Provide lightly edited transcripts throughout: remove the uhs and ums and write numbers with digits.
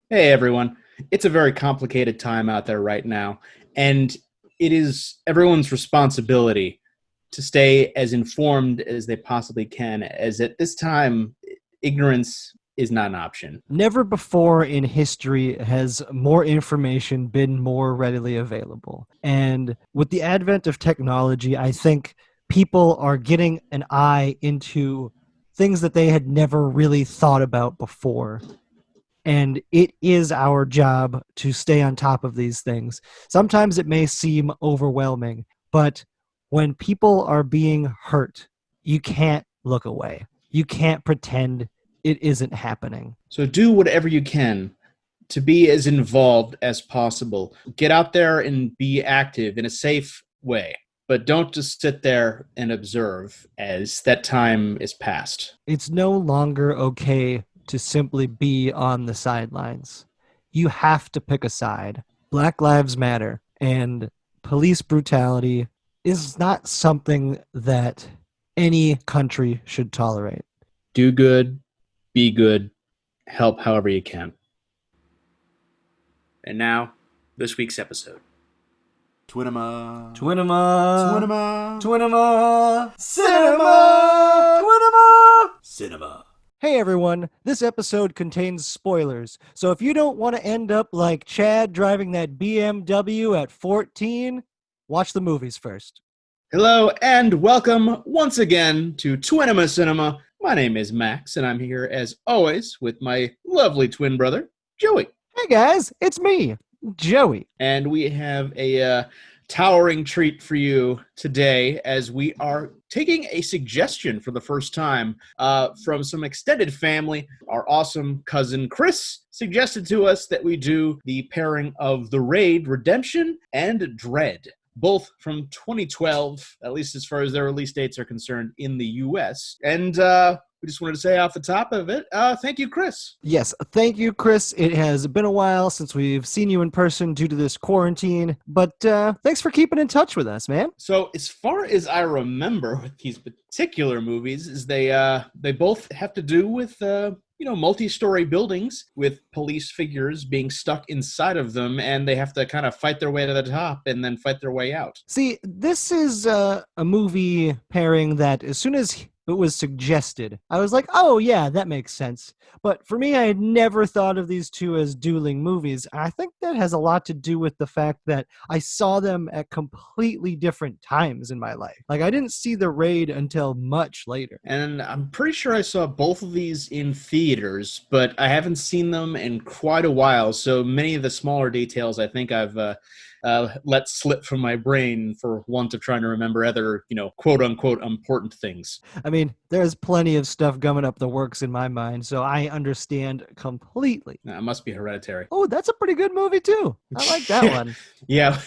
Hey everyone. It's a very complicated time out there right now, and it is everyone's responsibility to stay as informed as they possibly can, as at this time, ignorance is not an option. Never before in history has more information been more readily available. And with the advent of technology, I think people are getting an eye into things that they had never really thought about before. And it is our job to stay on top of these things. Sometimes it may seem overwhelming, but when people are being hurt, you can't look away. You can't pretend it isn't happening. So do whatever you can to be as involved as possible. Get out there and be active in a safe way, but don't just sit there and observe as that time is past. It's no longer okay to simply be on the sidelines. You have to pick a side. Black Lives Matter, and police brutality is not something that any country should tolerate. Do good, be good, help however you can. And now, this week's episode. Twinema. Twinema. Twinema. Twinema. Cinema. Twinema. Cinema. Hey everyone, this episode contains spoilers, so if you don't want to end up like Chad driving that BMW at 14, watch the movies first. Hello and welcome once again to Twinema Cinema. My name is Max, and I'm here as always with my lovely twin brother, Joey. Hey guys, it's me, Joey. And we have a towering treat for you today as we are taking a suggestion for the first time from some extended family. Our awesome cousin Chris suggested to us that we do the pairing of The Raid Redemption and Dredd, both from 2012, at least as far as their release dates are concerned in the U.S. And we just wanted to say off the top of it, thank you, Chris. Yes, thank you, Chris. It has been a while since we've seen you in person due to this quarantine, but thanks for keeping in touch with us, man. So as far as I remember with these particular movies, is they both have to do with multi-story buildings with police figures being stuck inside of them, and they have to kind of fight their way to the top and then fight their way out. See, this is a movie pairing that as soon as it was suggested, I was like, oh yeah, that makes sense. But for me, I had never thought of these two as dueling movies. I think that has a lot to do with the fact that I saw them at completely different times in my life. Like, I didn't see The Raid until much later. And I'm pretty sure I saw both of these in theaters, but I haven't seen them in quite a while, so many of the smaller details I think I've let slip from my brain for want of trying to remember other, quote-unquote important things. I mean, there's plenty of stuff gumming up the works in my mind, so I understand completely. It must be Hereditary. Oh, that's a pretty good movie, too. I like that one. Yeah,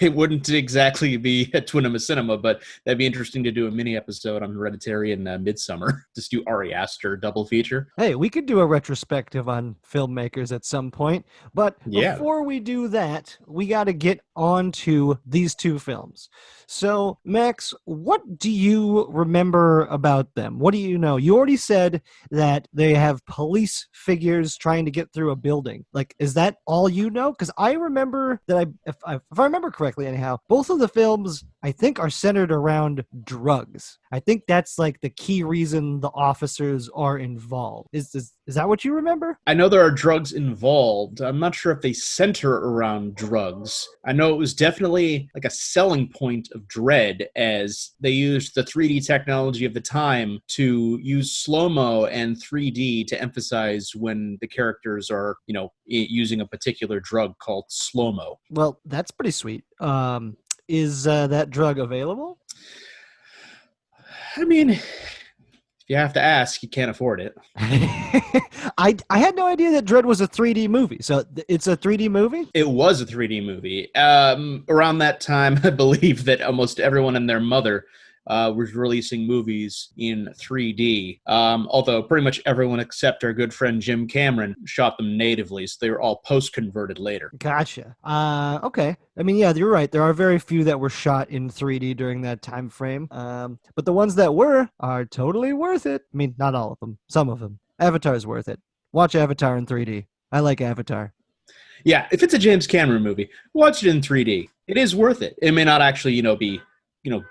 it wouldn't exactly be a Twinema Cinema, but that'd be interesting to do a mini episode on Hereditary and Midsummer. Just do Ari Aster double feature. Hey, we could do a retrospective on filmmakers at some point, but before we do that, we got to get on to these two films. So, Max, what do you remember about them? What do you know? You already said that they have police figures trying to get through a building. Like, is that all you know? Because I remember that if I remember correctly, anyhow, both of the films I think are centered around drugs. I think that's like the key reason the officers are involved. Is that what you remember? I know there are drugs involved. I'm not sure if they center around drugs. I know it was definitely like a selling point of Dredd, as they used the 3D technology of the time to use slow-mo and 3D to emphasize when the characters are, using a particular drug called slow-mo. Well, that's pretty sweet. Is that drug available? I mean, if you have to ask, you can't afford it. I had no idea that Dredd was a 3D movie. So it's a 3D movie? It was a 3D movie. Around that time, I believe that almost everyone and their mother was releasing movies in 3D. Although pretty much everyone except our good friend Jim Cameron shot them natively, so they were all post-converted later. Gotcha. Okay. I mean, yeah, you're right. There are very few that were shot in 3D during that time frame. But the ones that were are totally worth it. I mean, not all of them. Some of them. Avatar's worth it. Watch Avatar in 3D. I like Avatar. Yeah, if it's a James Cameron movie, watch it in 3D. It is worth it. It may not actually, be,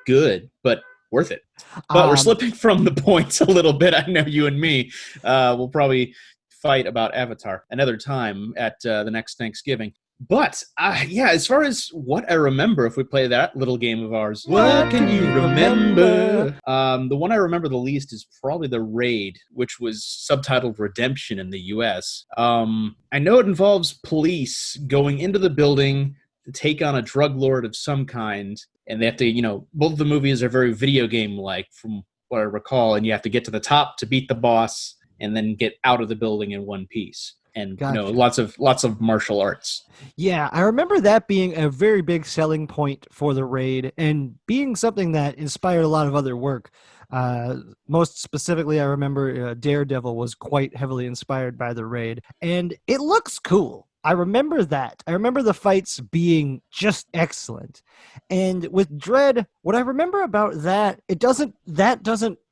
good, but worth it. But we're slipping from the points a little bit. I know you and me will probably fight about Avatar another time at the next Thanksgiving. But, as far as what I remember, if we play that little game of ours, what can you remember? The one I remember the least is probably The Raid, which was subtitled Redemption in the U.S. I know it involves police going into the building to take on a drug lord of some kind, and they have to, both of the movies are very video game-like from what I recall, and you have to get to the top to beat the boss and then get out of the building in one piece. And Gotcha. lots of martial arts. Yeah, I remember that being a very big selling point for The Raid and being something that inspired a lot of other work. Most specifically, I remember Daredevil was quite heavily inspired by The Raid, and it looks cool. I remember that. I remember the fights being just excellent. And with Dredd, what I remember about that doesn't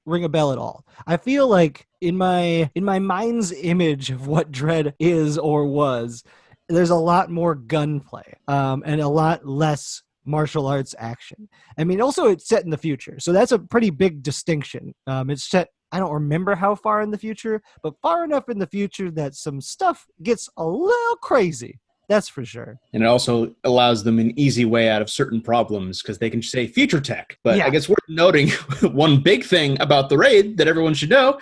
ring a bell at all. I feel like in my mind's image of what Dredd is or was, there's a lot more gunplay and a lot less martial arts action. I mean, also it's set in the future, so that's a pretty big distinction. It's set, I don't remember how far in the future, but far enough in the future that some stuff gets a little crazy. That's for sure. And it also allows them an easy way out of certain problems because they can say future tech. But yeah. I guess worth noting one big thing about The Raid that everyone should know,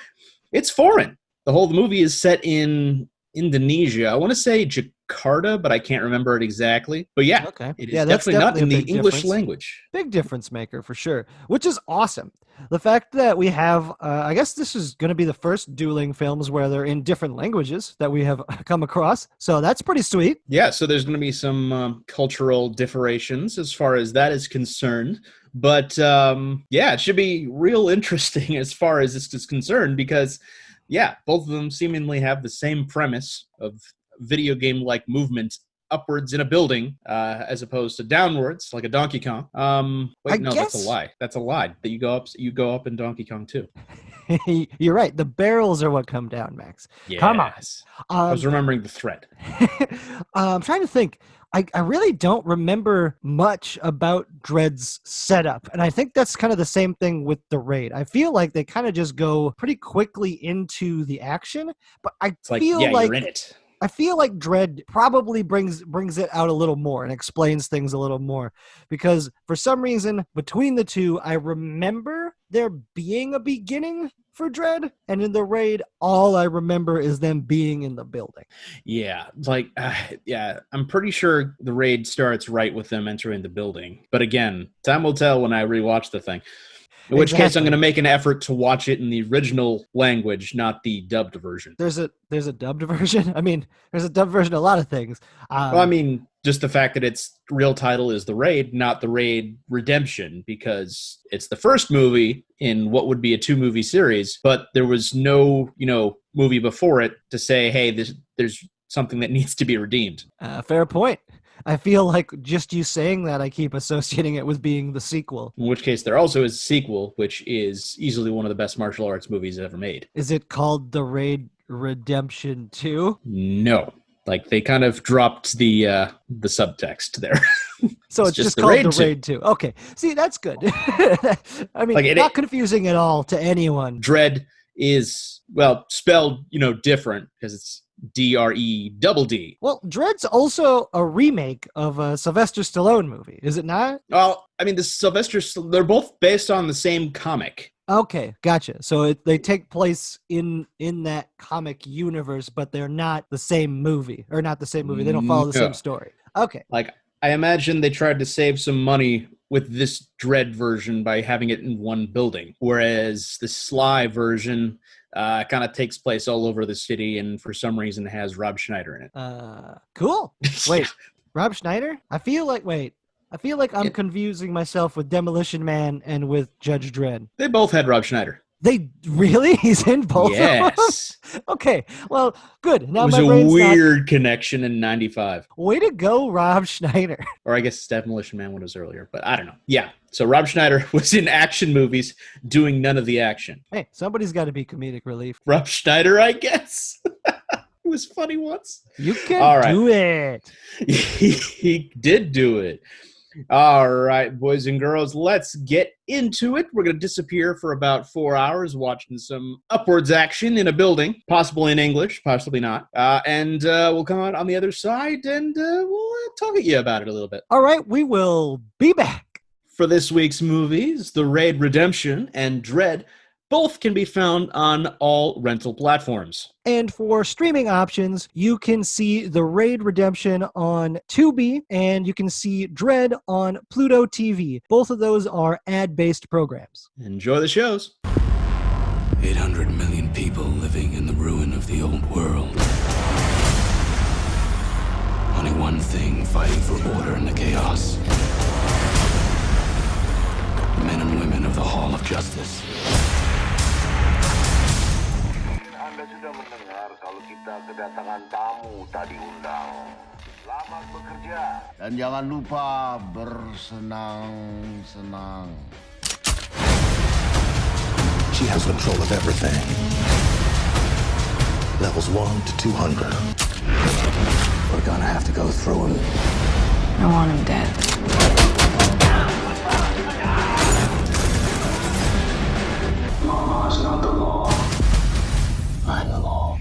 it's foreign. The whole movie is set in Indonesia. I want to say Jakarta, but I can't remember it exactly. But yeah, okay. It is definitely not in the English language. Big difference maker for sure, which is awesome. The fact that we have, I guess this is going to be the first dueling films where they're in different languages that we have come across. So that's pretty sweet. Yeah, so there's going to be some cultural differentiations as far as that is concerned. But it should be real interesting as far as this is concerned because, both of them seemingly have the same premise of video game-like movement upwards in a building as opposed to downwards like a Donkey Kong. That's a lie. That's a lie. That you go up in Donkey Kong too. You're right. The barrels are what come down, Max. Yes. Come on. I was remembering the thread. I'm trying to think. I really don't remember much about Dredd's setup, and I think that's kind of the same thing with The Raid. I feel like they kind of just go pretty quickly into the action, but you're in it. I feel like Dredd probably brings it out a little more and explains things a little more because for some reason between the two, I remember there being a beginning for Dredd, and in The Raid, all I remember is them being in the building. Yeah, I'm pretty sure The Raid starts right with them entering the building. But again, time will tell when I rewatch the thing. In which case, I'm going to make an effort to watch it in the original language, not the dubbed version. There's a dubbed version? I mean, there's a dubbed version of a lot of things. Just the fact that its real title is The Raid, not The Raid Redemption, because it's the first movie in what would be a 2-movie series, but there was no, movie before it to say, hey, there's something that needs to be redeemed. Fair point. I feel like just you saying that, I keep associating it with being the sequel. In which case, there also is a sequel, which is easily one of the best martial arts movies ever made. Is it called The Raid Redemption 2? No. They kind of dropped the subtext there. So it's just called The Raid 2. Okay. See, that's good. I mean, not confusing at all to anyone. Dredd is, spelled, different because it's D-R-E-D-D. Well, Dredd's also a remake of a Sylvester Stallone movie, is it not? Well, I mean, they're both based on the same comic. Okay, gotcha. So they take place in that comic universe, but they're not the same movie. Or not the same movie. They don't follow the same story. Okay. I imagine they tried to save some money with this Dredd version by having it in one building, whereas the Sly version kind of takes place all over the city and for some reason has Rob Schneider in it. Cool. Wait, Rob Schneider? I feel like I'm confusing myself with Demolition Man and with Judge Dredd. They both had Rob Schneider. They really? He's in both of them? Yes. Okay, well, good. Now it was my a brain's weird connection in 95. Way to go, Rob Schneider. Or I guess Demolition Man was earlier, but I don't know. Yeah, so Rob Schneider was in action movies doing none of the action. Hey, somebody's got to be comedic relief. Rob Schneider, I guess. was funny once. You can do it. He did do it. All right, boys and girls, let's get into it. We're going to disappear for about 4 hours watching some upwards action in a building, possibly in English, possibly not. And we'll come out on the other side and we'll talk at you about it a little bit. All right, we will be back. For this week's movies, The Raid Redemption and Dredd both can be found on all rental platforms. And for streaming options, you can see The Raid Redemption on Tubi, and you can see Dredd on Pluto TV. Both of those are ad-based programs. Enjoy the shows. 800 million people living in the ruin of the old world. Only one thing fighting for order in the chaos. Men and women of the Hall of Justice. Anda sudah mendengar kalau kita kedatangan tamu tadi undang. Selamat bekerja. Dan jangan lupa bersenang-senang. She has control of everything. Levels 1 to 200. We're gonna have to go through him. I want him dead. Law is not the law. I'm the law.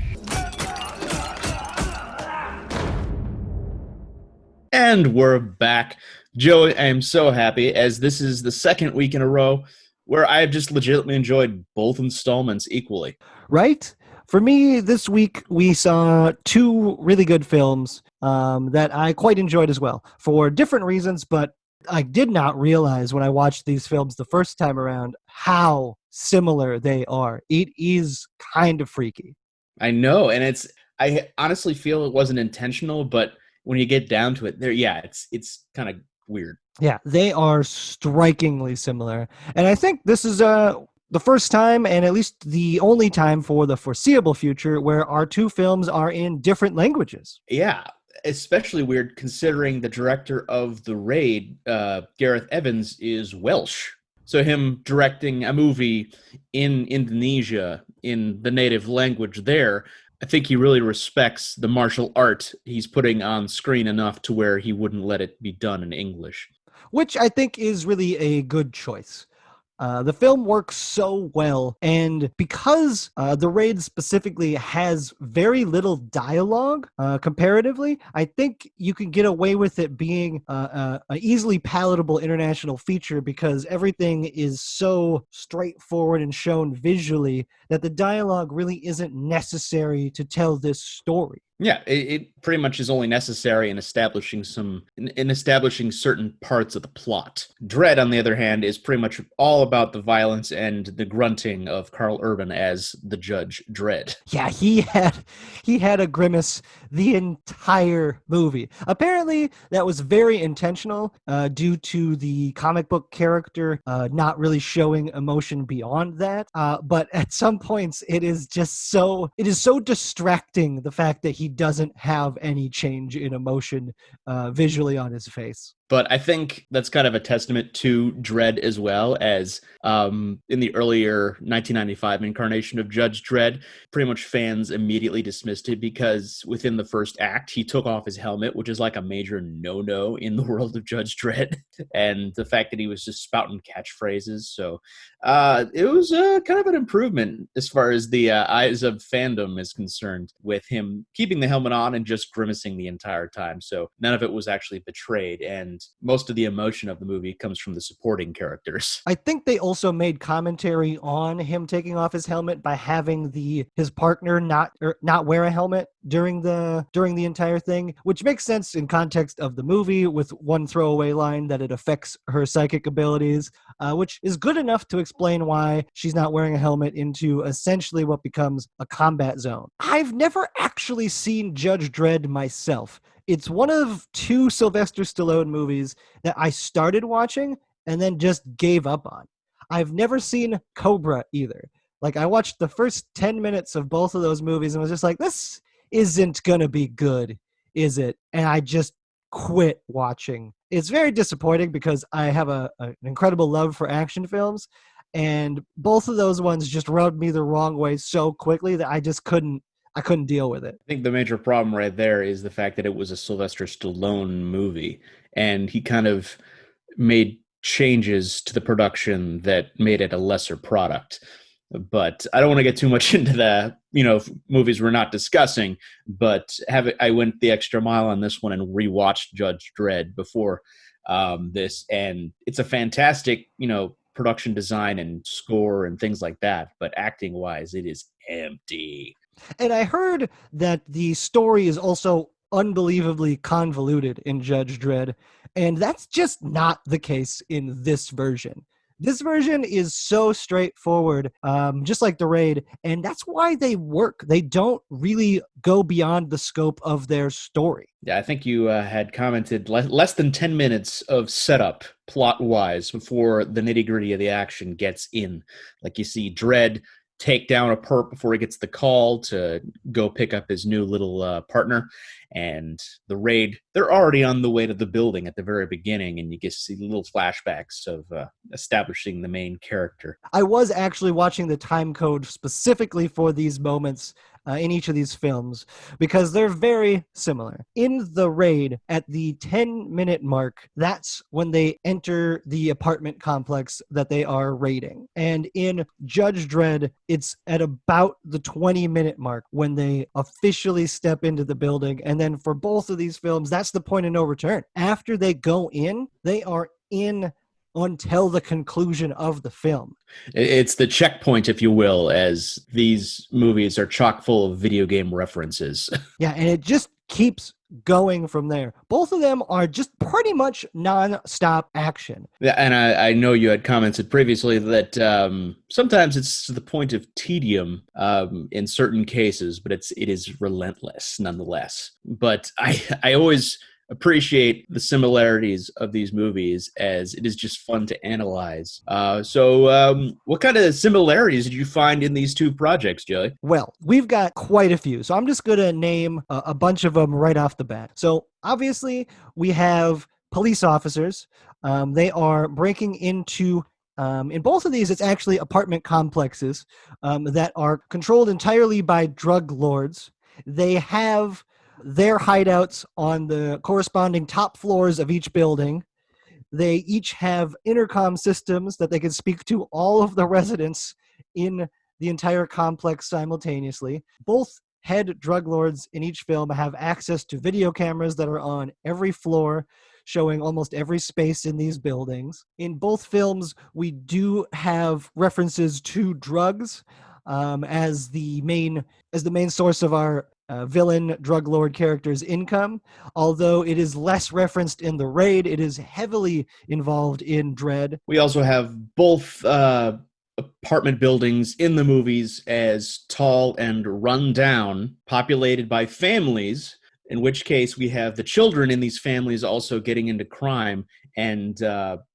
And we're back. Joe, I am so happy as this is the second week in a row where I've just legitimately enjoyed both installments equally. Right? For me, this week, we saw two really good films that I quite enjoyed as well for different reasons, but I did not realize when I watched these films the first time around how similar they are. It is kind of freaky. I know, and I honestly feel it wasn't intentional, but when you get down to it, it's kind of weird. Yeah, they are strikingly similar. And I think this is the first time, and at least the only time for the foreseeable future, where our two films are in different languages. Yeah, especially weird considering the director of The Raid, Gareth Evans, is Welsh. So him directing a movie in Indonesia in the native language there, I think he really respects the martial art he's putting on screen enough to where he wouldn't let it be done in English. Which I think is really a good choice. The film works so well, and because The Raid specifically has very little dialogue comparatively, I think you can get away with it being an easily palatable international feature because everything is so straightforward and shown visually that the dialogue really isn't necessary to tell this story. Yeah, it pretty much is only necessary in establishing certain parts of the plot. Dredd, on the other hand, is pretty much all about the violence and the grunting of Carl Urban as the Judge Dredd. Yeah, he had a grimace the entire movie. Apparently, that was very intentional due to the comic book character not really showing emotion beyond that. But at some points, it is so distracting, the fact that he doesn't have any change in emotion visually on his face. But I think that's kind of a testament to Dredd as well, as in the earlier 1995 incarnation of Judge Dredd, pretty much fans immediately dismissed it because within the first act, he took off his helmet, which is like a major no-no in the world of Judge Dredd, and the fact that he was just spouting catchphrases. So it was kind of an improvement as far as the eyes of fandom is concerned, with him keeping the helmet on and just grimacing the entire time. So none of it was actually betrayed, and most of the emotion of the movie comes from the supporting characters. I think they also made commentary on him taking off his helmet by having his partner not wear a helmet during the entire thing, which makes sense in context of the movie, with one throwaway line that it affects her psychic abilities, which is good enough to explain why she's not wearing a helmet into essentially what becomes a combat zone. I've never actually seen Judge Dredd myself. It's one of two Sylvester Stallone movies that I started watching and then just gave up on. I've never seen Cobra either. Like, I watched the first 10 minutes of both of those movies and was just like, this isn't gonna be good, is it? And I just quit watching. It's very disappointing because I have an incredible love for action films, and both of those ones just rubbed me the wrong way so quickly that I just couldn't I couldn't deal with it. I think the major problem right there is the fact that it was a Sylvester Stallone movie, and he kind of made changes to the production that made it a lesser product. But I don't want to get too much into the, movies we're not discussing, but I went the extra mile on this one and rewatched Judge Dredd before this, and it's a fantastic, production design and score and things like that, but acting wise, it is empty. And I heard that the story is also unbelievably convoluted in Judge Dredd, and that's just not the case in this version. This version is so straightforward, just like the Raid, and that's why they work. They don't really go beyond the scope of their story. Yeah, I think you had commented less than 10 minutes of setup plot-wise before the nitty-gritty of the action gets in. Like you see Dredd take down a perp before he gets the call to go pick up his new little partner. And the Raid, they're already on the way to the building at the very beginning, and you get to see little flashbacks of establishing the main character. I was actually watching the time code specifically for these moments in each of these films because they're very similar. In the Raid, at the 10-minute mark, that's when they enter the apartment complex that they are raiding. And in Judge Dredd, it's at about the 20-minute mark when they officially step into the building. And then for both of these films, that's the point of no return. After they go in, they are in until the conclusion of the film. It's the checkpoint, if you will, as these movies are chock full of video game references. Yeah, and it just keeps going from there. Both of them are just pretty much non-stop action. Yeah, and I know you had commented previously that sometimes it's to the point of tedium in certain cases, but it is relentless nonetheless. But I always appreciate the similarities of these movies, as it is just fun to analyze. So what kind of similarities did you find in these two projects, Joey? Well, we've got quite a few, so I'm just going to name a bunch of them right off the bat. So obviously we have police officers. They are breaking into in both of these, it's actually apartment complexes that are controlled entirely by drug lords. They have their hideouts on the corresponding top floors of each building. They each have intercom systems that they can speak to all of the residents in the entire complex simultaneously. Both head drug lords in each film have access to video cameras that are on every floor, showing almost every space in these buildings. In both films, we do have references to drugs as the main source of our villain drug lord character's income. Although it is less referenced in the Raid, it is heavily involved in Dredd. We also have both apartment buildings in the movies as tall and run down, populated by families, in which case we have the children in these families also getting into crime and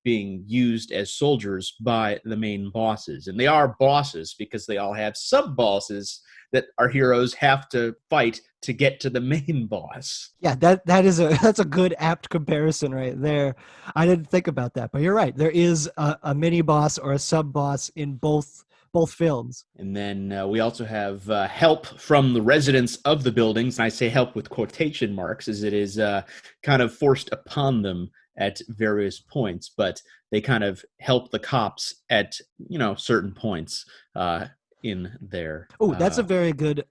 being used as soldiers by the main bosses. And they are bosses because they all have sub-bosses that our heroes have to fight to get to the main boss. Yeah, that's a good apt comparison right there. I didn't think about that, but you're right. There is a mini boss or a sub boss in both films. And then we also have help from the residents of the buildings. And I say help with quotation marks, as it is kind of forced upon them at various points, but they kind of help the cops at certain points in there. Oh, that's a very good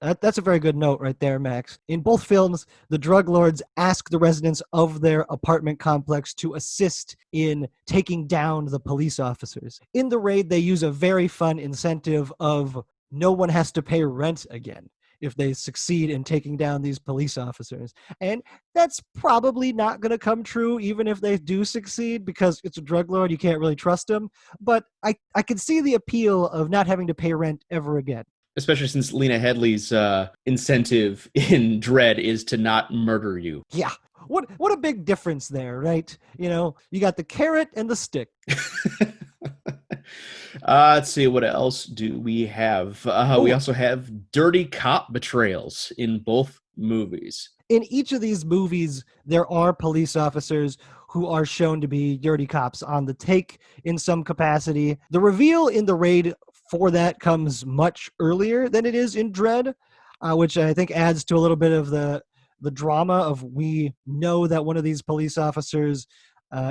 note right there, Max. In both films, the drug lords ask the residents of their apartment complex to assist in taking down the police officers. In the Raid, they use a very fun incentive of no one has to pay rent again if they succeed in taking down these police officers. And that's probably not going to come true even if they do succeed, because it's a drug lord, you can't really trust him. But I can see the appeal of not having to pay rent ever again. Especially since Lena Headey's incentive in Dredd is to not murder you. Yeah. What a big difference there, right? You got the carrot and the stick. Let's see, what else do we have? We also have dirty cop betrayals in both movies. In each of these movies, there are police officers who are shown to be dirty cops on the take in some capacity. The reveal in the Raid for that comes much earlier than it is in Dredd. which I think adds to a little bit of the drama of we know that one of these police officers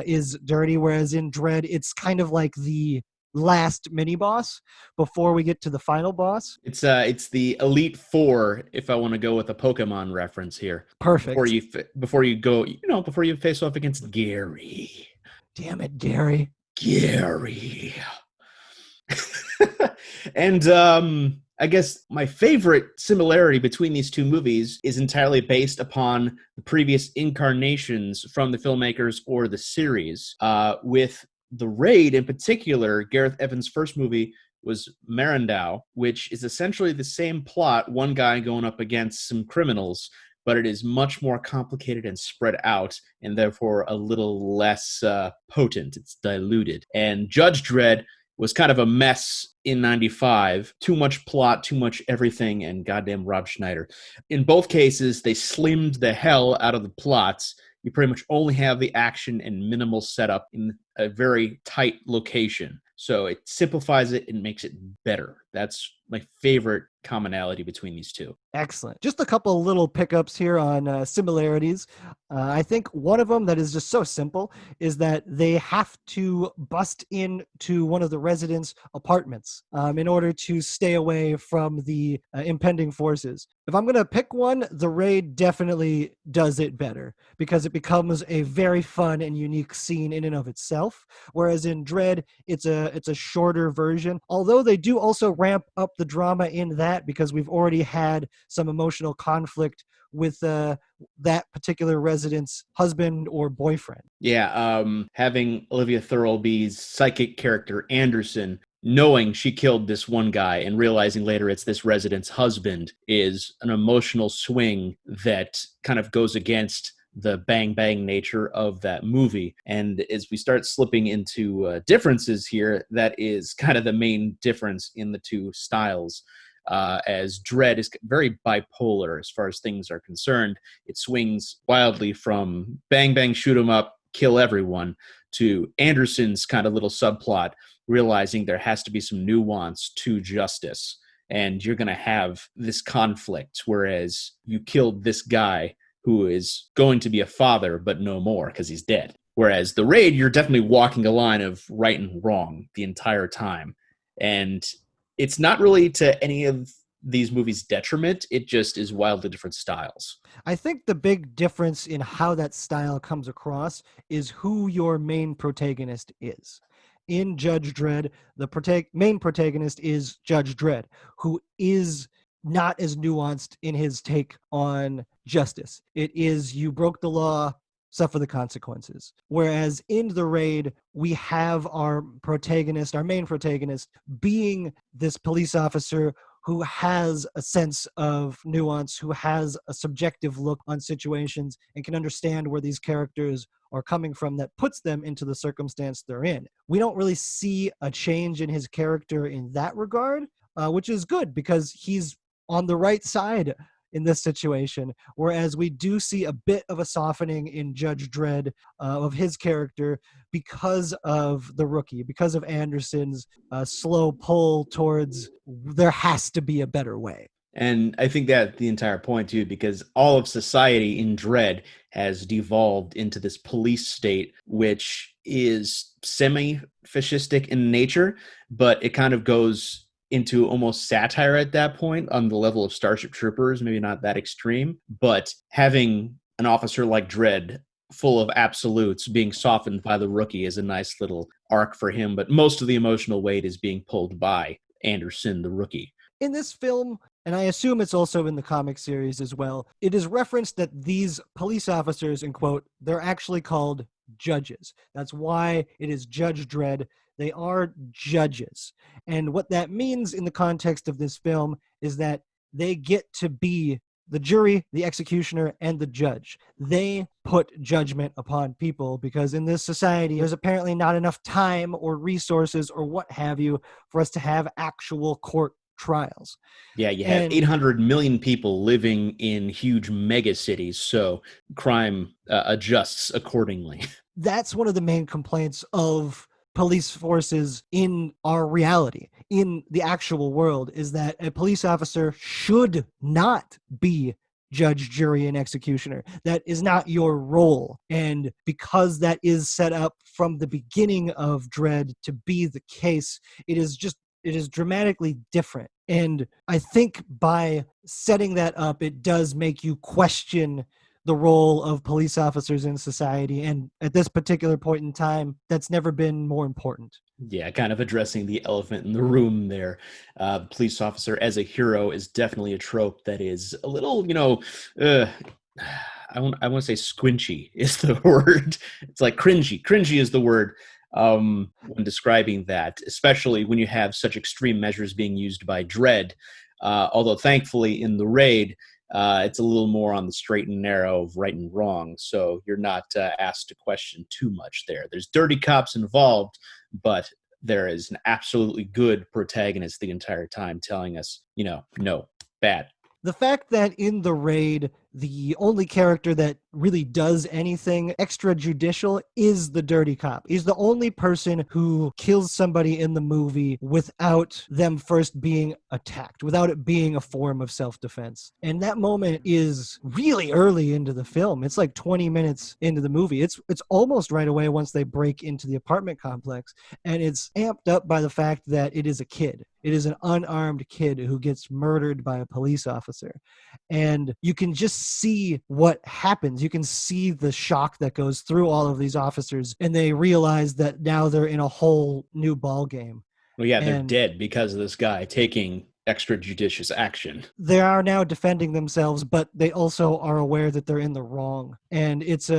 is dirty, whereas in Dredd, it's kind of like the last mini boss before we get to the final boss. It's the Elite Four, if I want to go with a Pokemon reference here. Perfect. Before you face off against Gary. Damn it, Gary. Gary. And I guess my favorite similarity between these two movies is entirely based upon the previous incarnations from the filmmakers or the series. With The Raid in particular, Gareth Evans' first movie was Marandau, which is essentially the same plot, one guy going up against some criminals, but it is much more complicated and spread out, and therefore a little less potent. It's diluted. And Judge Dredd was kind of a mess in 95. Too much plot, too much everything, and goddamn Rob Schneider. In both cases, they slimmed the hell out of the plots. You pretty much only have the action and minimal setup in a very tight location. So it simplifies it and makes it better. That's my favorite commonality between these two. Excellent. Just a couple little pickups here on similarities. I think one of them that is just so simple is that they have to bust into one of the residents' apartments in order to stay away from the impending forces. If I'm going to pick one, The Raid definitely does it better because it becomes a very fun and unique scene in and of itself. Whereas in Dredd, it's a shorter version. Although they do also ramp up the drama in that because we've already had some emotional conflict with that particular resident's husband or boyfriend. Yeah, having Olivia Thirlby's psychic character, Anderson, knowing she killed this one guy and realizing later it's this resident's husband is an emotional swing that kind of goes against the bang nature of that movie. And as we start slipping into differences here, that is kind of the main difference in the two styles. As Dredd is very bipolar as far as things are concerned. It swings wildly from bang, shoot 'em up, kill everyone, to Anderson's kind of little subplot, realizing there has to be some nuance to justice. And you're going to have this conflict, whereas you killed this guy who is going to be a father, but no more because he's dead. Whereas The Raid, you're definitely walking a line of right and wrong the entire time. And it's not really to any of these movies' detriment. It just is wildly different styles. I think the big difference in how that style comes across is who your main protagonist is. In Judge Dredd, the main protagonist is Judge Dredd, who is not as nuanced in his take on justice. It is, you broke the law, suffer the consequences. Whereas in The Raid, we have our main protagonist, being this police officer who has a sense of nuance, who has a subjective look on situations and can understand where these characters are coming from that puts them into the circumstance they're in. We don't really see a change in his character in that regard, which is good because he's on the right side in this situation, whereas we do see a bit of a softening in Judge Dredd of his character because of the rookie, because of Anderson's slow pull towards there has to be a better way. And I think that's the entire point, too, because all of society in Dredd has devolved into this police state, which is semi-fascistic in nature, but it kind of goes into almost satire at that point on the level of Starship Troopers, maybe not that extreme, but having an officer like Dredd full of absolutes being softened by the rookie is a nice little arc for him, but most of the emotional weight is being pulled by Anderson, the rookie. In this film, and I assume it's also in the comic series as well, it is referenced that these police officers, in quote, they're actually called judges. That's why it is Judge Dredd. They are judges. And what that means in the context of this film is that they get to be the jury, the executioner, and the judge. They put judgment upon people because in this society, there's apparently not enough time or resources or what have you for us to have actual court trials. Yeah, you have 800 million people living in huge mega cities, so crime adjusts accordingly. That's one of the main complaints of police forces in our reality, in the actual world, is that a police officer should not be judge, jury, and executioner. That is not your role. And because that is set up from the beginning of Dredd to be the case, it is dramatically different. And I think by setting that up, it does make you question the role of police officers in society. And at this particular point in time, that's never been more important. Yeah, kind of addressing the elephant in the room there. Police officer as a hero is definitely a trope that is a little, I want to say squinchy is the word. It's like cringy. Cringy is the word when describing that, especially when you have such extreme measures being used by Dredd. Although thankfully in the raid, it's a little more on the straight and narrow of right and wrong, so you're not asked to question too much there. There's dirty cops involved, but there is an absolutely good protagonist the entire time telling us, no, bad. The fact that in the raid, the only character that really does anything extrajudicial is the dirty cop. He's the only person who kills somebody in the movie without them first being attacked, without it being a form of self-defense. And that moment is really early into the film. It's like 20 minutes into the movie. It's almost right away once they break into the apartment complex. And it's amped up by the fact that it is a kid. It is an unarmed kid who gets murdered by a police officer. And you can just see what happens. You can see the shock that goes through all of these officers, and they realize that now they're in a whole new ball game. Well, yeah, they're dead because of this guy taking extrajudicious action. They are now defending themselves, but they also are aware that they're in the wrong. And it's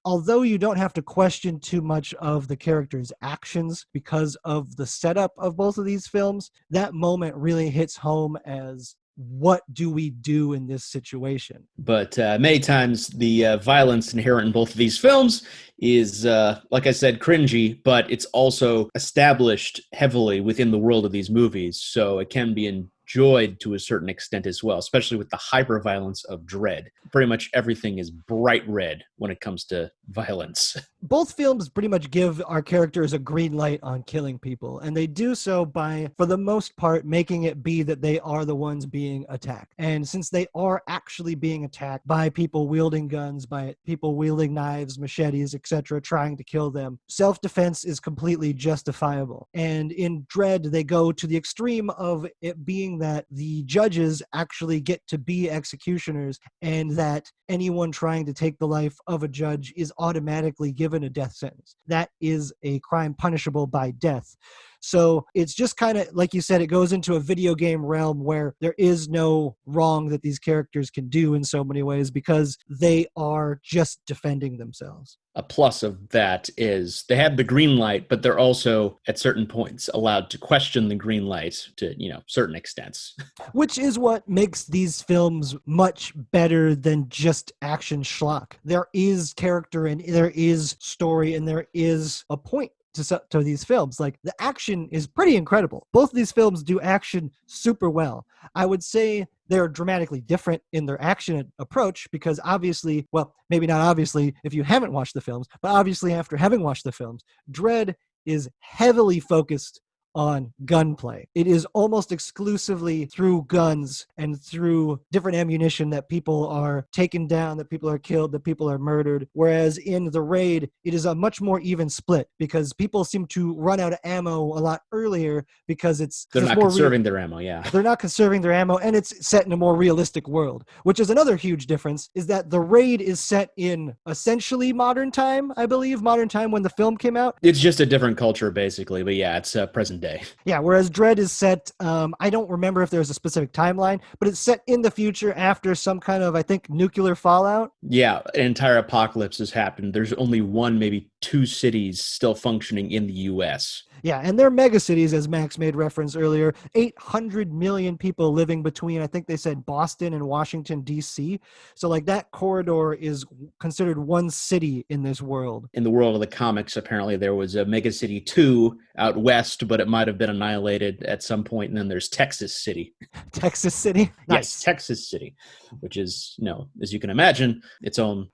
although you don't have to question too much of the character's actions because of the setup of both of these films, that moment really hits home as what do we do in this situation? But many times the violence inherent in both of these films is, like I said, cringy, but it's also established heavily within the world of these movies, so it can be enjoyed to a certain extent as well, especially with the hyper-violence of Dredd. Pretty much everything is bright red when it comes to violence. Both films pretty much give our characters a green light on killing people, and they do so by, for the most part, making it be that they are the ones being attacked. And since they are actually being attacked by people wielding guns, by people wielding knives, machetes, etc., trying to kill them, self-defense is completely justifiable. And in Dredd, they go to the extreme of it being that the judges actually get to be executioners, and that anyone trying to take the life of a judge is automatically given a death sentence. That is a crime punishable by death. So it's just kind of, like you said, it goes into a video game realm where there is no wrong that these characters can do in so many ways because they are just defending themselves. A plus of that is they have the green light, but they're also at certain points allowed to question the green light to, certain extents. Which is what makes these films much better than just action schlock. There is character and there is story and there is a point to these films. Like, the action is pretty incredible. Both of these films do action super well. I would say they're dramatically different in their action approach because obviously, well, maybe not obviously if you haven't watched the films, but obviously after having watched the films, Dredd is heavily focused on gunplay. It is almost exclusively through guns and through different ammunition that people are taken down, that people are killed, that people are murdered. Whereas in the raid, it is a much more even split because people seem to run out of ammo a lot earlier because they're not conserving their ammo, yeah. They're not conserving their ammo, and it's set in a more realistic world, which is another huge difference, is that the raid is set in essentially modern time, I believe, modern time when the film came out. It's just a different culture, basically, but yeah, it's present day. Yeah, whereas Dredd is set, I don't remember if there's a specific timeline, but it's set in the future after some kind of, I think, nuclear fallout. Yeah, an entire apocalypse has happened. There's only one, maybe two cities still functioning in the U.S. Yeah, and they're megacities, as Max made reference earlier. 800 million people living between, I think they said, Boston and Washington, D.C. So, like, that corridor is considered one city in this world. In the world of the comics, apparently, there was a Megacity 2 out west, but it might have been annihilated at some point, and then there's Texas City. Texas City? Nice. Yes, Texas City, which is, as you can imagine, its own,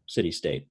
city-state.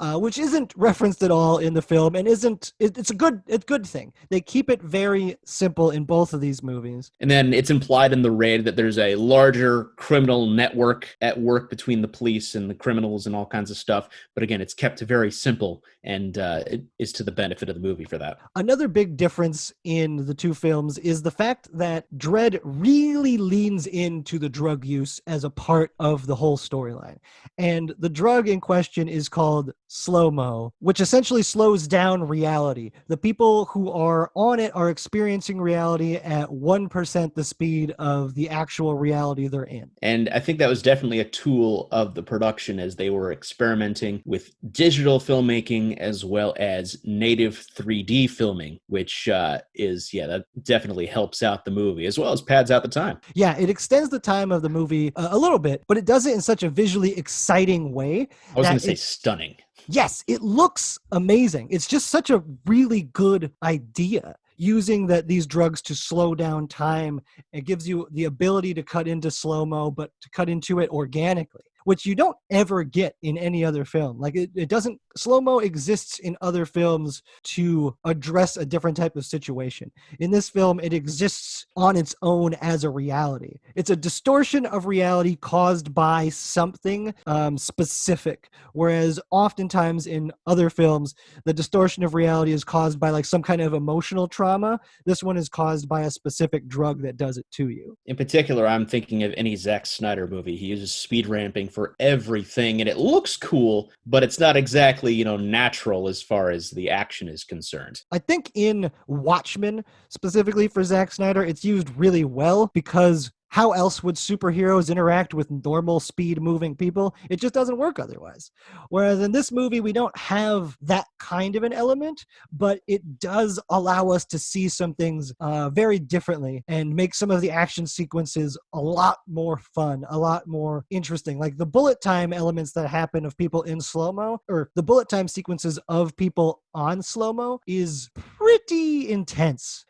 Which isn't referenced referenced at all in the film, and it's a good thing. They keep it very simple in both of these movies. And then it's implied in The Raid that there's a larger criminal network at work between the police and the criminals and all kinds of stuff. But again, it's kept very simple, and it is to the benefit of the movie for that. Another big difference in the two films is the fact that Dredd really leans into the drug use as a part of the whole storyline. And the drug in question is called slow-mo, which essentially slows down reality. The people who are on it are experiencing reality at 1% the speed of the actual reality they're in. And I think that was definitely a tool of the production as they were experimenting with digital filmmaking as well as native 3D filming, which that definitely helps out the movie as well as pads out the time. Yeah, it extends the time of the movie a little bit, but it does it in such a visually exciting way. I was going to say stunning. Yes, it looks amazing. It's just such a really good idea, using these drugs to slow down time. It gives you the ability to cut into slow-mo, but to cut into it organically, which you don't ever get in any other film. Like it doesn't, slow-mo exists in other films to address a different type of situation. In this film, it exists on its own as a reality. It's a distortion of reality caused by something specific, whereas oftentimes in other films, the distortion of reality is caused by like some kind of emotional trauma. This one is caused by a specific drug that does it to you. In particular, I'm thinking of any Zack Snyder movie. He uses speed ramping for everything, and it looks cool, but it's not exactly, natural as far as the action is concerned. I think in Watchmen, specifically for Zack Snyder, it's used really well because how else would superheroes interact with normal speed moving people? It just doesn't work otherwise. Whereas in this movie, we don't have that kind of an element, but it does allow us to see some things very differently and make some of the action sequences a lot more fun, a lot more interesting. Like the bullet time elements that happen of people in slow-mo, or the bullet time sequences of people on slow-mo, is pretty intense.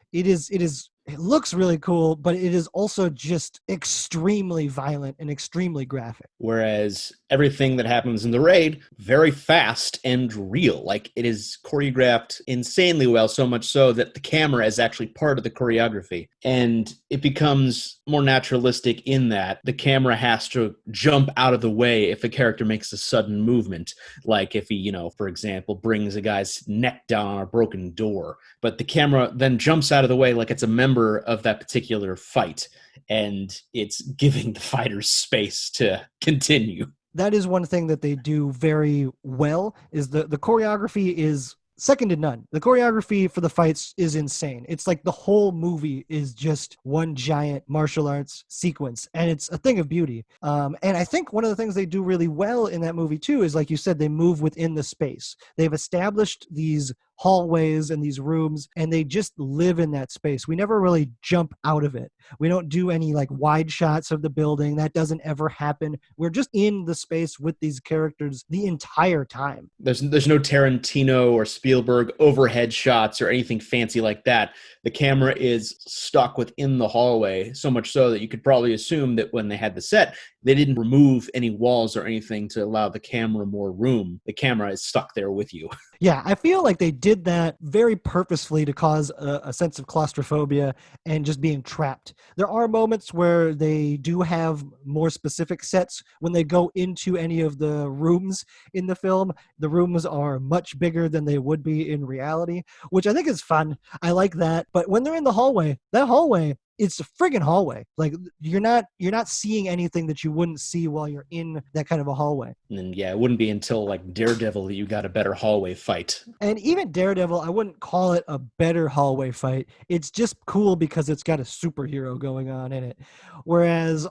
It looks really cool, but it is also just extremely violent and extremely graphic. Whereas everything that happens in The Raid, very fast and real. Like, it is choreographed insanely well, so much so that the camera is actually part of the choreography. And it becomes more naturalistic in that the camera has to jump out of the way if a character makes a sudden movement. Like if he, for example, brings a guy's neck down on a broken door. But the camera then jumps out of the way like it's a member of that particular fight, and it's giving the fighters space to continue. That is one thing that they do very well, is the choreography is second to none. The choreography for the fights is insane. It's like the whole movie is just one giant martial arts sequence, and it's a thing of beauty. And I think one of the things they do really well in that movie too is, like you said, they move within the space. They've established these hallways and these rooms, and they just live in that space. We never really jump out of it. We don't do any like wide shots of the building. That doesn't ever happen. We're just in the space with these characters the entire time. There's no Tarantino or Spielberg overhead shots or anything fancy like that. The camera is stuck within the hallway, so much so that you could probably assume that when they had the set, they didn't remove any walls or anything to allow the camera more room. The camera is stuck there with you. Yeah, I feel like they did that very purposefully to cause a sense of claustrophobia and just being trapped. There are moments where they do have more specific sets when they go into any of the rooms in the film. The rooms are much bigger than they would be in reality, which I think is fun. I like that. But when they're in the hallway, that hallway, it's a friggin' hallway. Like you're not seeing anything that you wouldn't see while you're in that kind of a hallway. And yeah, it wouldn't be until like Daredevil that you got a better hallway fight. And even Daredevil, I wouldn't call it a better hallway fight. It's just cool because it's got a superhero going on in it. Whereas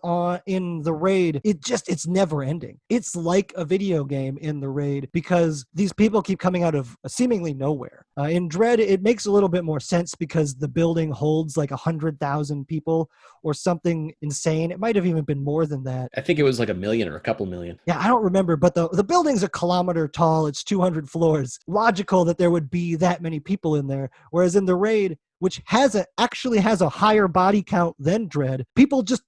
in The Raid, it's never ending. It's like a video game in The Raid because these people keep coming out of seemingly nowhere. In Dredd, it makes a little bit more sense because the building holds like 100,000 people or something insane. It might have even been more than that. I think it was like 1 million or a couple million. Yeah, I don't remember, but the building's a kilometer tall. It's 200 floors. Logical that there would be that many people in there. Whereas in The Raid, which actually has a higher body count than Dredd, people just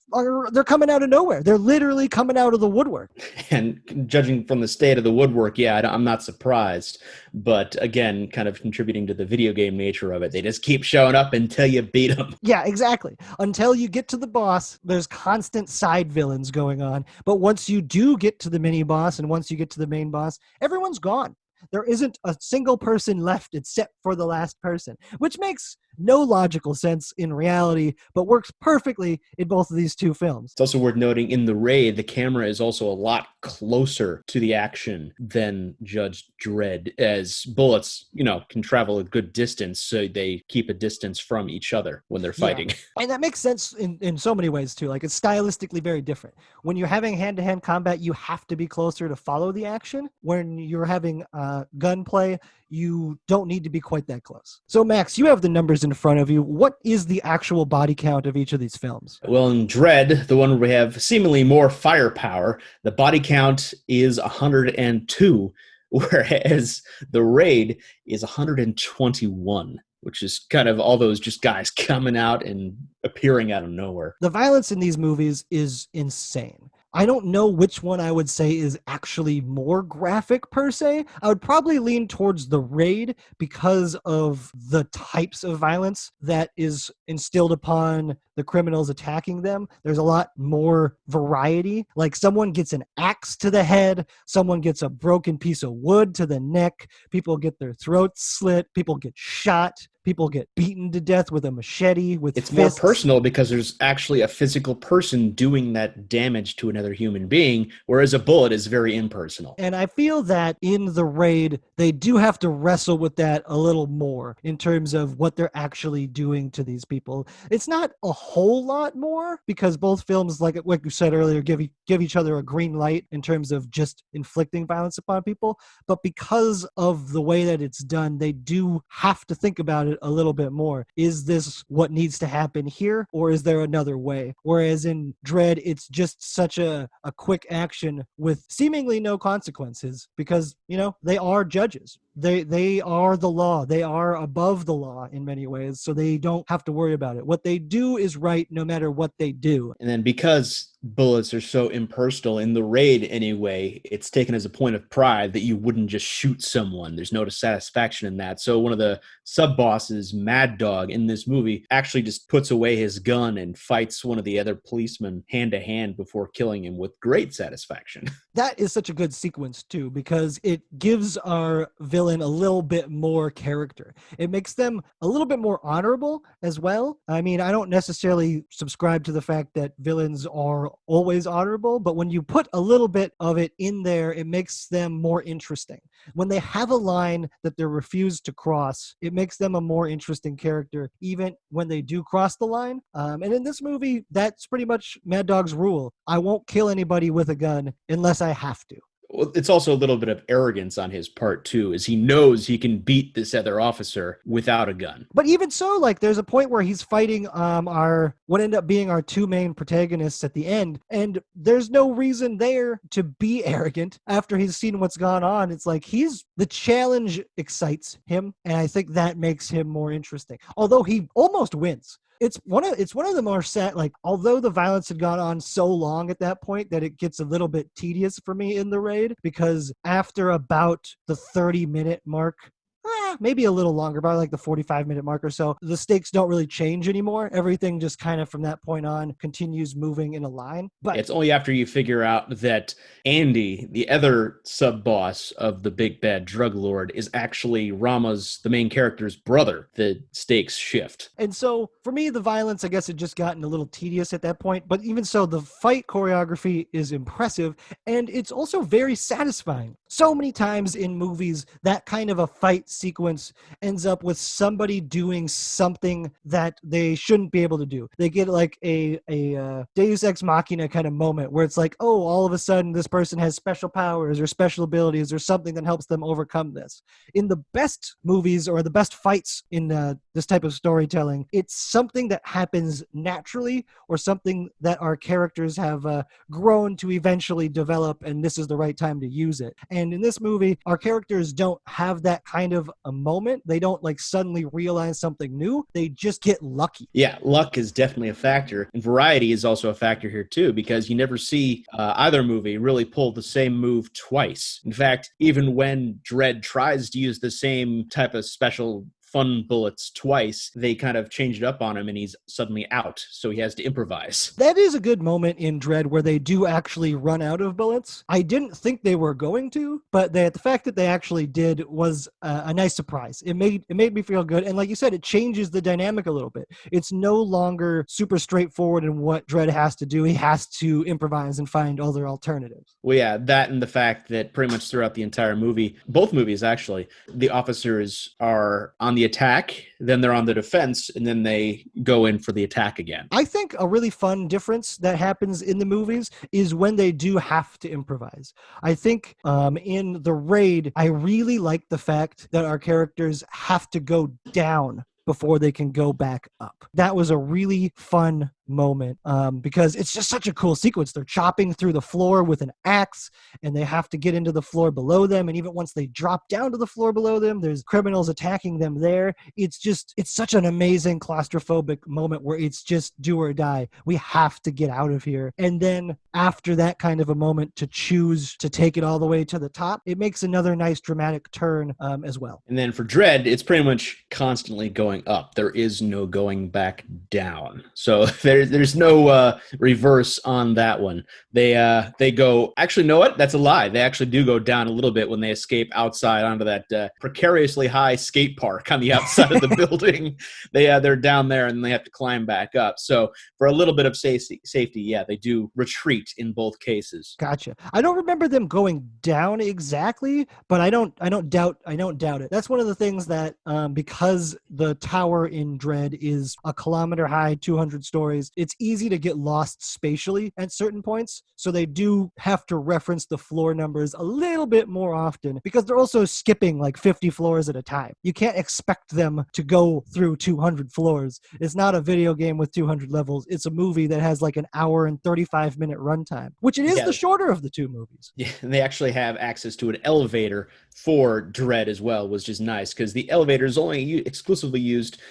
they're coming out of nowhere. They're literally coming out of the woodwork. And judging from the state of the woodwork, yeah, I'm not surprised. But again, kind of contributing to the video game nature of it, they just keep showing up until you beat them. Yeah, exactly. Until you get to the boss, there's constant side villains going on. But once you do get to the mini boss and once you get to the main boss, everyone's gone. There isn't a single person left except for the last person, which makes no logical sense in reality, but works perfectly in both of these two films. It's also worth noting in The Raid, the camera is also a lot closer to the action than Judge Dredd, as bullets, can travel a good distance, so they keep a distance from each other when they're fighting. Yeah. And that makes sense in so many ways, too. Like, it's stylistically very different. When you're having hand-to-hand combat, you have to be closer to follow the action. When you're having gunplay, you don't need to be quite that close. So, Max, you have the numbers in front of you. What is the actual body count of each of these films? Well, in Dredd, the one where we have seemingly more firepower, the body count is 102, whereas The Raid is 121, which is kind of all those just guys coming out and appearing out of nowhere. The violence in these movies is insane. I don't know which one I would say is actually more graphic per se. I would probably lean towards The Raid because of the types of violence that is instilled upon the criminals attacking them. There's a lot more variety. Like, someone gets an axe to the head, someone gets a broken piece of wood to the neck, people get their throats slit, people get shot, people get beaten to death with a machete, with It's fists. more personal because there's actually a physical person doing that damage to another human being, whereas a bullet is very impersonal. And I feel that in The Raid, they do have to wrestle with that a little more in terms of what they're actually doing to these people. It's not a whole lot more because both films, like you said earlier, give each other a green light in terms of just inflicting violence upon people. But because of the way that it's done, they do have to think about it a little bit more. Is this what needs to happen here, or is there another way? Whereas in Dredd, it's just such a quick action with seemingly no consequences because, they are judges. They are the law. They are above the law in many ways, so they don't have to worry about it. What they do is right no matter what they do. And then because bullets are so impersonal in The Raid anyway, it's taken as a point of pride that you wouldn't just shoot someone. There's no satisfaction in that. So one of the sub-bosses, Mad Dog, in this movie actually just puts away his gun and fights one of the other policemen hand-to-hand before killing him with great satisfaction. That is such a good sequence, too, because it gives our villain a little bit more character. It makes them a little bit more honorable as well. I mean, I don't necessarily subscribe to the fact that villains are always honorable, but when you put a little bit of it in there, it makes them more interesting. When they have a line that they're refused to cross, it makes them a more interesting character, even when they do cross the line. And in this movie, that's pretty much Mad Dog's rule. I won't kill anybody with a gun unless I have to. Well, it's also a little bit of arrogance on his part, too, as he knows he can beat this other officer without a gun. But even so, there's a point where he's fighting what ended up being our two main protagonists at the end, and there's no reason there to be arrogant after he's seen what's gone on. It's like the challenge excites him, and I think that makes him more interesting. Although he almost wins. It's one of the more sad, although the violence had gone on so long at that point that it gets a little bit tedious for me in The Raid, because after about the 30-minute mark, maybe a little longer, probably the 45-minute mark or so, the stakes don't really change anymore. Everything just kind of from that point on continues moving in a line. But it's only after you figure out that Andy, the other sub-boss of the big bad drug lord, is actually Rama's, the main character's brother, the stakes shift. And so for me, the violence, I guess, had just gotten a little tedious at that point. But even so, the fight choreography is impressive, and it's also very satisfying. So many times in movies, that kind of a fight sequence ends up with somebody doing something that they shouldn't be able to do. They get a Deus Ex Machina kind of moment where it's all of a sudden this person has special powers or special abilities or something that helps them overcome this. In the best movies or the best fights in this type of storytelling, it's something that happens naturally or something that our characters have grown to eventually develop, and this is the right time to use it. And in this movie, our characters don't have that kind of a moment. They don't like suddenly realize something new. They just get lucky. Yeah, luck is definitely a factor. And variety is also a factor here too, because you never see either movie really pull the same move twice. In fact, even when Dredd tries to use the same type of special fun bullets twice, they kind of change it up on him and he's suddenly out, so he has to improvise. That is a good moment in Dredd where they do actually run out of bullets. I didn't think they were going to, but the fact that they actually did was a nice surprise. It made me feel good, and like you said, it changes the dynamic a little bit. It's no longer super straightforward in what Dredd has to do. He has to improvise and find other alternatives. Well, yeah, that and the fact that pretty much throughout the entire movie, both movies actually, the officers are on the attack, then they're on the defense, and then they go in for the attack again. I think a really fun difference that happens in the movies is when they do have to improvise. I think in The Raid, I really like the fact that our characters have to go down before they can go back up. That was a really fun moment because it's just such a cool sequence. They're chopping through the floor with an axe and they have to get into the floor below them, and even once they drop down to the floor below them, there's criminals attacking them there. It's such an amazing claustrophobic moment where it's just do or die. We have to get out of here. And then after that kind of a moment, to choose to take it all the way to the top, it makes another nice dramatic turn as well. And then for Dredd, it's pretty much constantly going up. There is no going back down. So there's no reverse on that one. They go, actually, know what? That's a lie. They actually do go down a little bit when they escape outside onto that precariously high skate park on the outside of the building. They're down there and they have to climb back up. So for a little bit of safety, yeah, they do retreat in both cases. Gotcha. I don't remember them going down exactly, but I don't doubt it. That's one of the things that because the tower in Dredd is a kilometer high, 200 stories, it's easy to get lost spatially at certain points. So they do have to reference the floor numbers a little bit more often because they're also skipping like 50 floors at a time. You can't expect them to go through 200 floors. It's not a video game with 200 levels. It's a movie that has like an hour and 35-minute runtime, which it is the shorter of the two movies. Yeah, and they actually have access to an elevator for Dredd as well, which is nice because the elevator is only exclusively used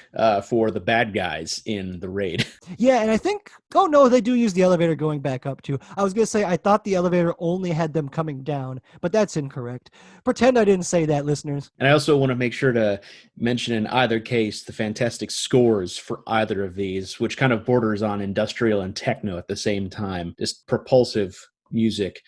for the bad guys in The Raid. Yeah, and I think, oh no, they do use the elevator going back up too. I was going to say, I thought the elevator only had them coming down, but that's incorrect. Pretend I didn't say that, listeners. And I also want to make sure to mention in either case the fantastic scores for either of these, which kind of borders on industrial and techno at the same time. Just propulsive music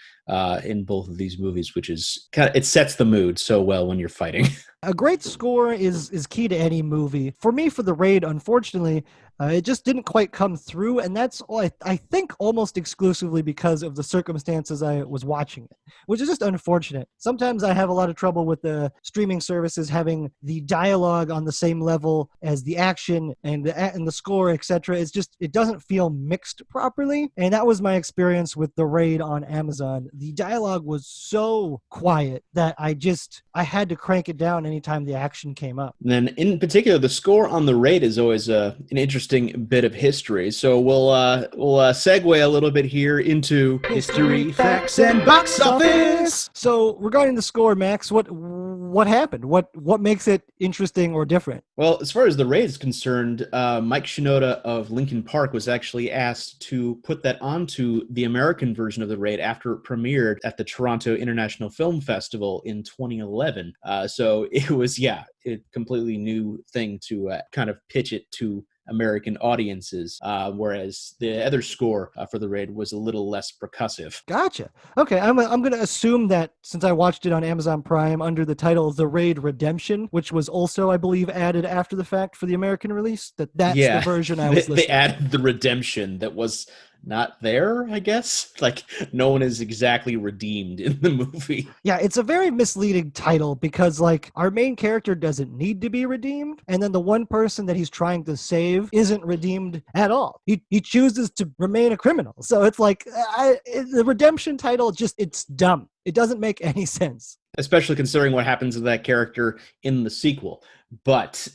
in both of these movies, which is it sets the mood so well when you're fighting. A great score is key to any movie. For me, for The Raid, unfortunately, it just didn't quite come through, and that's, I think, almost exclusively because of the circumstances I was watching it, which is just unfortunate. Sometimes I have a lot of trouble with the streaming services having the dialogue on the same level as the action and the score, etc. It's just, it doesn't feel mixed properly, and that was my experience with The Raid on Amazon. The dialogue was so quiet that I had to crank it down anytime the action came up. And then in particular, the score on The Raid is always an interesting bit of history. So we'll segue a little bit here into history, facts, and box office. So regarding the score, Max, what happened? What makes it interesting or different? Well, as far as The Raid is concerned, Mike Shinoda of Linkin Park was actually asked to put that onto the American version of The Raid after it premiered at the Toronto International Film Festival in 2011. So it was, a completely new thing to kind of pitch it to American audiences, whereas the other score for The Raid was a little less percussive. Gotcha. Okay, I'm going to assume that since I watched it on Amazon Prime under the title The Raid Redemption, which was also, I believe, added after the fact for the American release, that's the version I was listening to. They added the redemption that was not there, I guess. Like, no one is exactly redeemed in the movie. Yeah, it's a very misleading title because, like, our main character doesn't need to be redeemed, and then the one person that he's trying to save isn't redeemed at all. He chooses to remain a criminal. So it's like, the redemption title, it's dumb. It doesn't make any sense. Especially considering what happens to that character in the sequel. But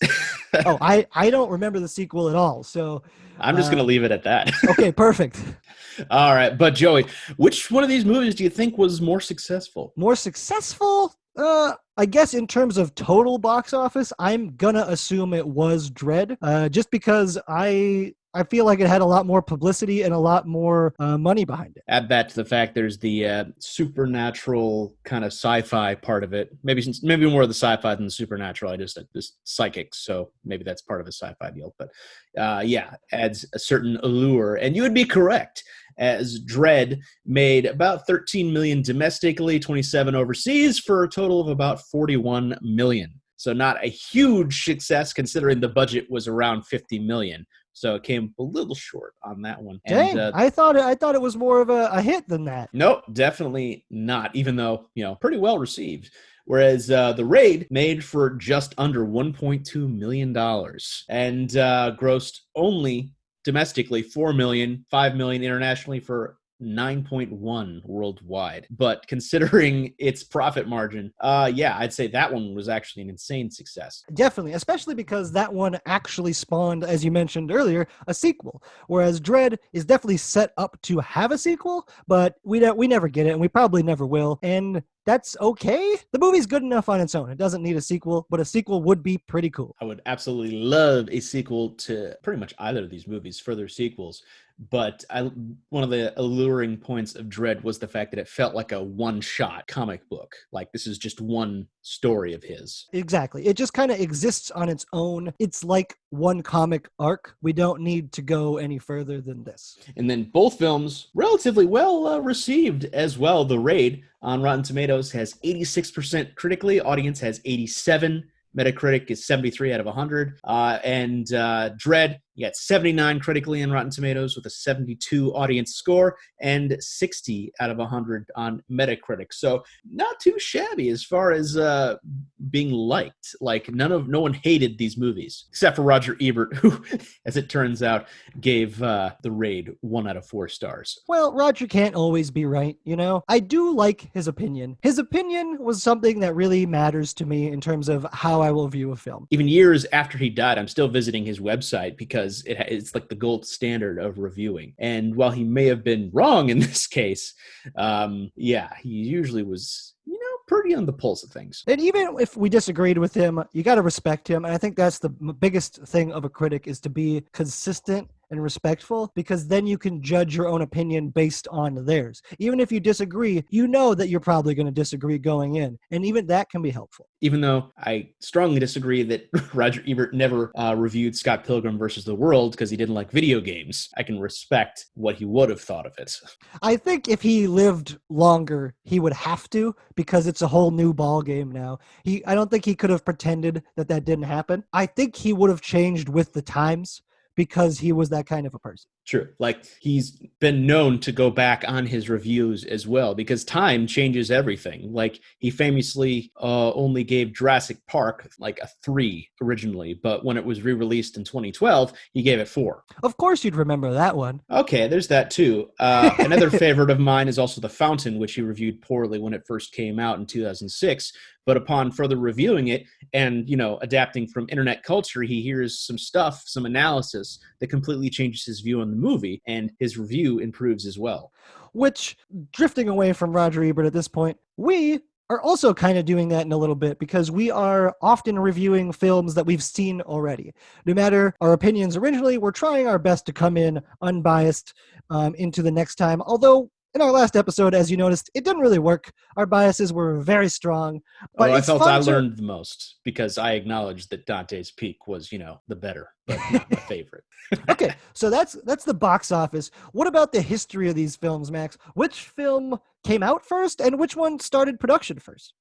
I don't remember the sequel at all. So I'm just going to leave it at that. Okay, perfect. All right. But Joey, which one of these movies do you think was more successful? More successful? I guess in terms of total box office, I'm gonna assume it was Dredd, just because I feel like it had a lot more publicity and a lot more money behind it. Add that to the fact there's the supernatural kind of sci-fi part of it. Maybe more of the sci-fi than the supernatural. I just psychics, so maybe that's part of a sci-fi deal. But yeah, adds a certain allure. And you would be correct, as Dredd made about 13 million domestically, 27 overseas, for a total of about 41 million. So not a huge success considering the budget was around 50 million. So it came a little short on that one. Dang, And, I thought it was more of a hit than that. Nope, definitely not, even though, pretty well received. Whereas The Raid made for just under $1.2 million and grossed only domestically $4 million, $5 million internationally for 9.1 worldwide. But considering its profit margin, yeah, I'd say that one was actually an insane success. Definitely, especially because that one actually spawned, as you mentioned earlier, a sequel. Whereas Dredd is definitely set up to have a sequel, but we never get it, and we probably never will. And that's okay. The movie's good enough on its own. It doesn't need a sequel, but a sequel would be pretty cool. I would absolutely love a sequel to pretty much either of these movies, further sequels. But one of the alluring points of Dredd was the fact that it felt like a one-shot comic book. Like, this is just one story of his. Exactly. It just kind of exists on its own. It's like one comic arc. We don't need to go any further than this. And then both films relatively well received as well. The Raid on Rotten Tomatoes has 86% critically. Audience has 87%. Metacritic is 73 out of 100. And Dredd, you got 79 critically on Rotten Tomatoes with a 72 audience score and 60 out of 100 on Metacritic. So not too shabby as far as being liked. Like, no one hated these movies except for Roger Ebert, who, as it turns out, gave The Raid 1 out of 4 stars. Well, Roger can't always be right, I do like his opinion. His opinion was something that really matters to me in terms of how I will view a film. Even years after he died, I'm still visiting his website because it's like the gold standard of reviewing. And while he may have been wrong in this case, yeah, he usually was, pretty on the pulse of things. And even if we disagreed with him, you got to respect him. And I think that's the biggest thing of a critic, is to be consistent and respectful, because then you can judge your own opinion based on theirs. Even if you disagree, you know that you're probably going to disagree going in. And even that can be helpful. Even though I strongly disagree that Roger Ebert never reviewed Scott Pilgrim versus the World because he didn't like video games, I can respect what he would have thought of it. I think if he lived longer, he would have to, because it's a whole new ball game now. I don't think he could have pretended that didn't happen. I think he would have changed with the times, because he was that kind of a person. True. Like, he's been known to go back on his reviews as well, because time changes everything. Like, he famously only gave Jurassic Park like a 3 originally, but when it was re-released in 2012, he gave it 4. Of course you'd remember that one. Okay, there's that too. Another favorite of mine is also The Fountain, which he reviewed poorly when it first came out in 2006. But upon further reviewing it and, adapting from internet culture, he hears some stuff, some analysis that completely changes his view on the movie, and his review improves as well. Which, drifting away from Roger Ebert at this point, we are also kind of doing that in a little bit, because we are often reviewing films that we've seen already. No matter our opinions originally, we're trying our best to come in unbiased into the next time, although in our last episode, as you noticed, it didn't really work. Our biases were very strong. But I felt I learned the most, because I acknowledged that Dante's Peak was, the better, but not my favorite. Okay, so that's the box office. What about the history of these films, Max? Which film came out first, and which one started production first?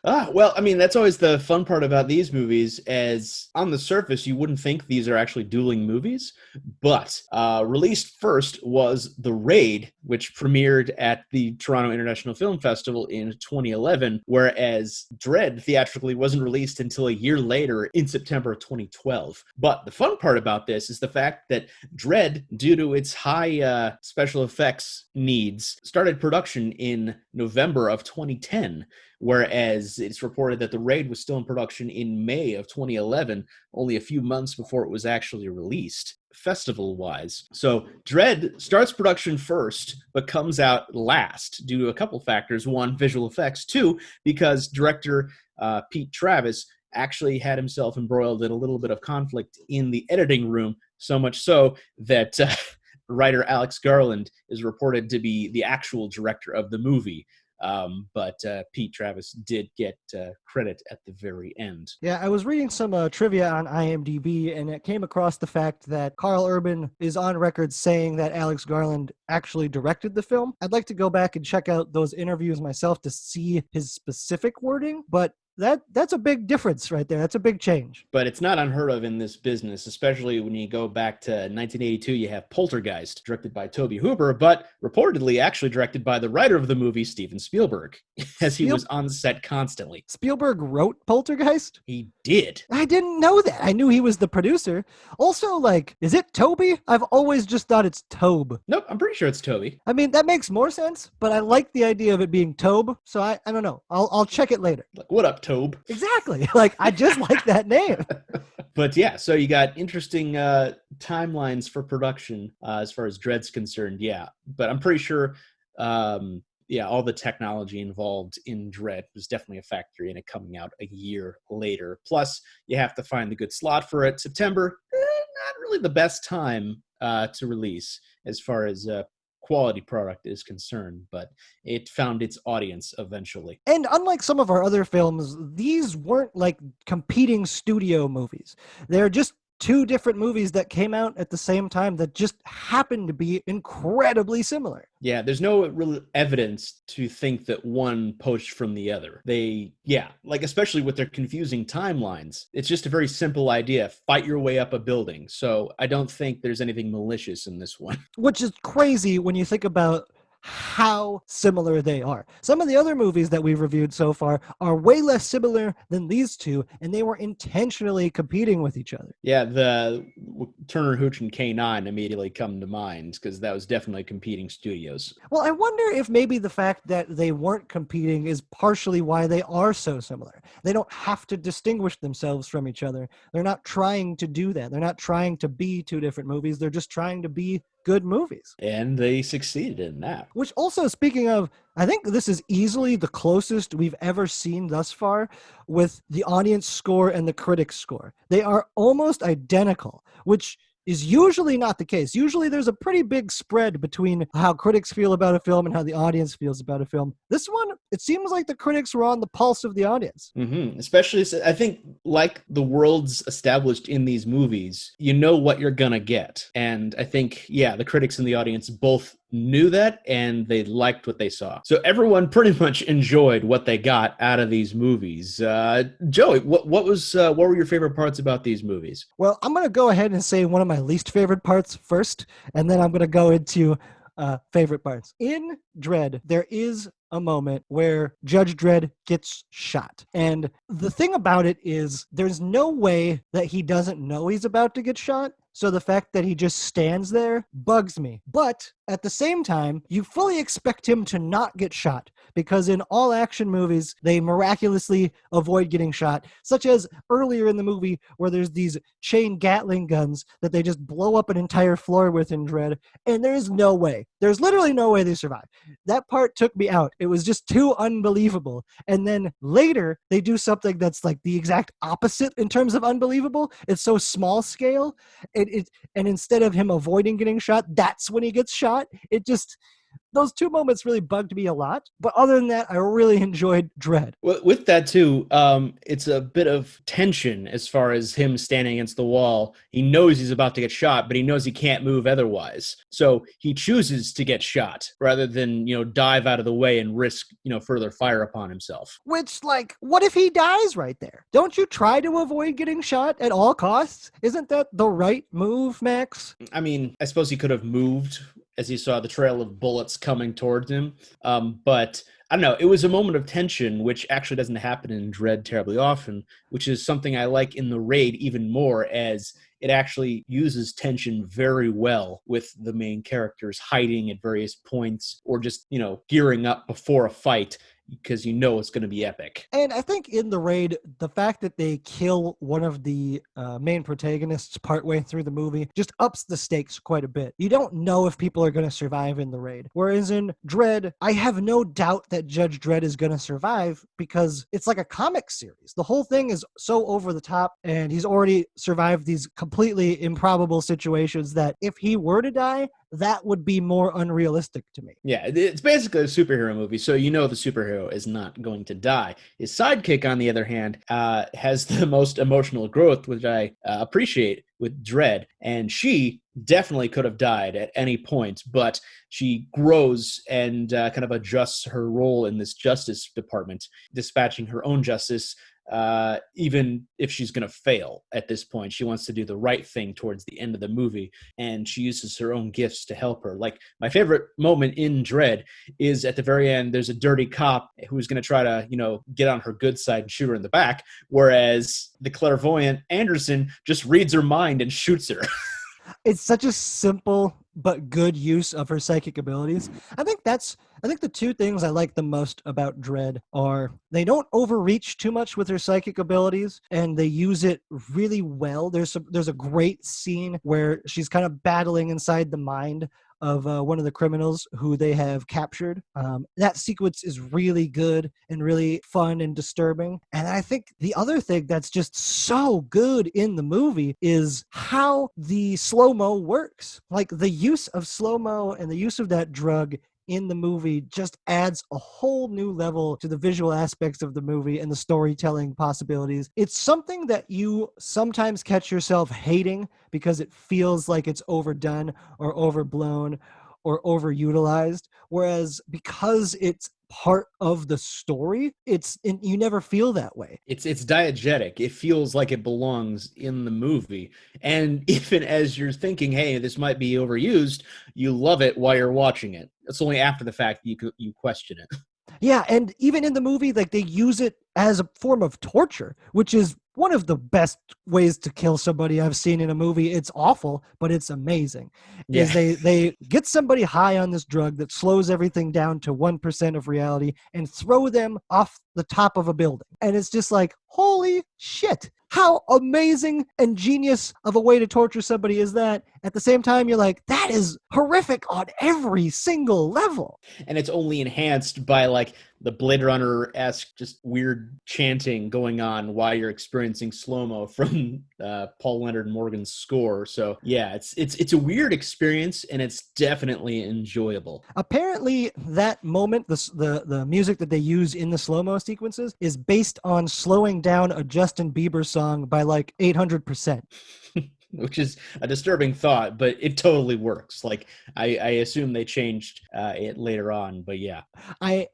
Well, I mean, that's always the fun part about these movies, as on the surface, you wouldn't think these are actually dueling movies, but released first was The Raid, which premiered at the Toronto International Film Festival in 2011, whereas Dredd theatrically wasn't released until a year later in September of 2012. But the fun part about this is the fact that Dredd, due to its high special effects needs, started production in November of 2010, whereas as it's reported that the Raid was still in production in May of 2011, only a few months before it was actually released, festival-wise. So Dredd starts production first, but comes out last due to a couple factors. One, visual effects. Two, because director Pete Travis actually had himself embroiled in a little bit of conflict in the editing room, so much so that writer Alex Garland is reported to be the actual director of the movie. But Pete Travis did get credit at the very end. Yeah, I was reading some trivia on IMDb, and it came across the fact that Carl Urban is on record saying that Alex Garland actually directed the film. I'd like to go back and check out those interviews myself to see his specific wording, but that's a big difference right there. That's a big change. But it's not unheard of in this business, especially when you go back to 1982. You have Poltergeist, directed by Tobe Hooper, but reportedly actually directed by the writer of the movie, Steven Spielberg, as he was on set constantly. Spielberg wrote Poltergeist? He did. I didn't know that. I knew he was the producer. Also, like, is it Toby? I've always just thought it's Tobe. Nope, I'm pretty sure it's Toby. I mean, that makes more sense, but I like the idea of it being Tobe, so I don't know. I'll check it later. Like, what up, Tobe? Exactly. Like, I just like that name. But yeah, so you got interesting timelines for production as far as Dredd's concerned. Yeah, but I'm pretty sure, all the technology involved in Dredd was definitely a factor in it coming out a year later. Plus, you have to find the good slot for it. September, not really the best time to release as far as quality product is concerned, but it found its audience eventually. And unlike some of our other films, these weren't like competing studio movies. They're just two different movies that came out at the same time that just happened to be incredibly similar. Yeah, there's no real evidence to think that one poached from the other. Especially with their confusing timelines. It's just a very simple idea. Fight your way up a building. So I don't think there's anything malicious in this one. Which is crazy when you think about how similar they are. Some of the other movies that we've reviewed so far are way less similar than these two, and they were intentionally competing with each other. Yeah, the Turner, Hooch, and K9 immediately come to mind, because that was definitely competing studios. Well, I wonder if maybe the fact that they weren't competing is partially why they are so similar. They don't have to distinguish themselves from each other. They're not trying to do that. They're not trying to be two different movies. They're just trying to be good movies. And they succeeded in that. Which also, speaking of, I think this is easily the closest we've ever seen thus far with the audience score and the critics score. They are almost identical, which is usually not the case. Usually there's a pretty big spread between how critics feel about a film and how the audience feels about a film. This one, it seems like the critics were on the pulse of the audience. Mm-hmm. Especially, I think, like the worlds established in these movies, you know what you're gonna get. And I think, the critics and the audience both knew that, and they liked what they saw. So everyone pretty much enjoyed what they got out of these movies. Joey, what were your favorite parts about these movies? Well, I'm going to go ahead and say one of my least favorite parts first, and then I'm going to go into favorite parts. In Dredd, there is a moment where Judge Dredd gets shot. And the thing about it is there's no way that he doesn't know he's about to get shot. So the fact that he just stands there bugs me. But at the same time, you fully expect him to not get shot, because in all action movies, they miraculously avoid getting shot, such as earlier in the movie where there's these chain Gatling guns that they just blow up an entire floor with in Dredd, and there's literally no way they survive. That part took me out. It was just too unbelievable. And then later, they do something that's like the exact opposite in terms of unbelievable. It's so small scale. And instead of him avoiding getting shot, that's when he gets shot. Those two moments really bugged me a lot. But other than that, I really enjoyed Dredd. Well, with that too, it's a bit of tension as far as him standing against the wall. He knows he's about to get shot, but he knows he can't move otherwise. So he chooses to get shot rather than, dive out of the way and risk, further fire upon himself. Which, what if he dies right there? Don't you try to avoid getting shot at all costs? Isn't that the right move, Max? I mean, I suppose he could have moved as he saw the trail of bullets coming towards him. But I don't know, it was a moment of tension, which actually doesn't happen in Dredd terribly often, which is something I like in the Raid even more, as it actually uses tension very well with the main characters hiding at various points or just, gearing up before a fight. because you know it's going to be epic. And I think in the raid, the fact that they kill one of the main protagonists partway through the movie just ups the stakes quite a bit. You don't know if people are going to survive in the raid. Whereas in Dredd, I have no doubt that Judge Dredd is going to survive because it's like a comic series. The whole thing is so over the top, and he's already survived these completely improbable situations that if he were to die, that would be more unrealistic to me. Yeah, it's basically a superhero movie, so you know the superhero is not going to die. His sidekick, on the other hand, has the most emotional growth, which I appreciate with Dredd, and she definitely could have died at any point, but she grows and kind of adjusts her role in this justice department, dispatching her own justice. Even if she's going to fail at this point, she wants to do the right thing towards the end of the movie, and she uses her own gifts to help her. Like, my favorite moment in Dredd is at the very end, there's a dirty cop who's going to try to, get on her good side and shoot her in the back, whereas the clairvoyant Anderson just reads her mind and shoots her. It's such a simple but good use of her psychic abilities. I think the two things I like the most about Dredd are they don't overreach too much with her psychic abilities, and they use it really well. There's a great scene where she's kind of battling inside the mind of one of the criminals who they have captured. That sequence is really good and really fun and disturbing. And I think the other thing that's just so good in the movie is how the slow-mo works. Like, the use of slow-mo and the use of that drug in the movie just adds a whole new level to the visual aspects of the movie and the storytelling possibilities. It's something that you sometimes catch yourself hating because it feels like it's overdone or overblown or overutilized, whereas because it's part of the story, you never feel that way. It's diegetic. It feels like it belongs in the movie. And even as you're thinking, hey, this might be overused, you love it while you're watching it. It's only after the fact you question it. Yeah, and even in the movie, like, they use it as a form of torture, which is one of the best ways to kill somebody I've seen in a movie. It's awful, but it's amazing. Yeah. Is they get somebody high on this drug that slows everything down to 1% of reality and throw them off the top of a building. And it's just like, holy shit. How amazing and genius of a way to torture somebody is that? At the same time, you're like, that is horrific on every single level. And it's only enhanced by, like, the Blade Runner-esque just weird chanting going on while you're experiencing slow-mo from Paul Leonard Morgan's score. So yeah, it's a weird experience, and it's definitely enjoyable. Apparently, that moment, the music that they use in the slow-mo sequences is based on slowing down a Justin Bieber song by like 800%. Which is a disturbing thought, but it totally works. Like, I assume they changed it later on, but yeah. I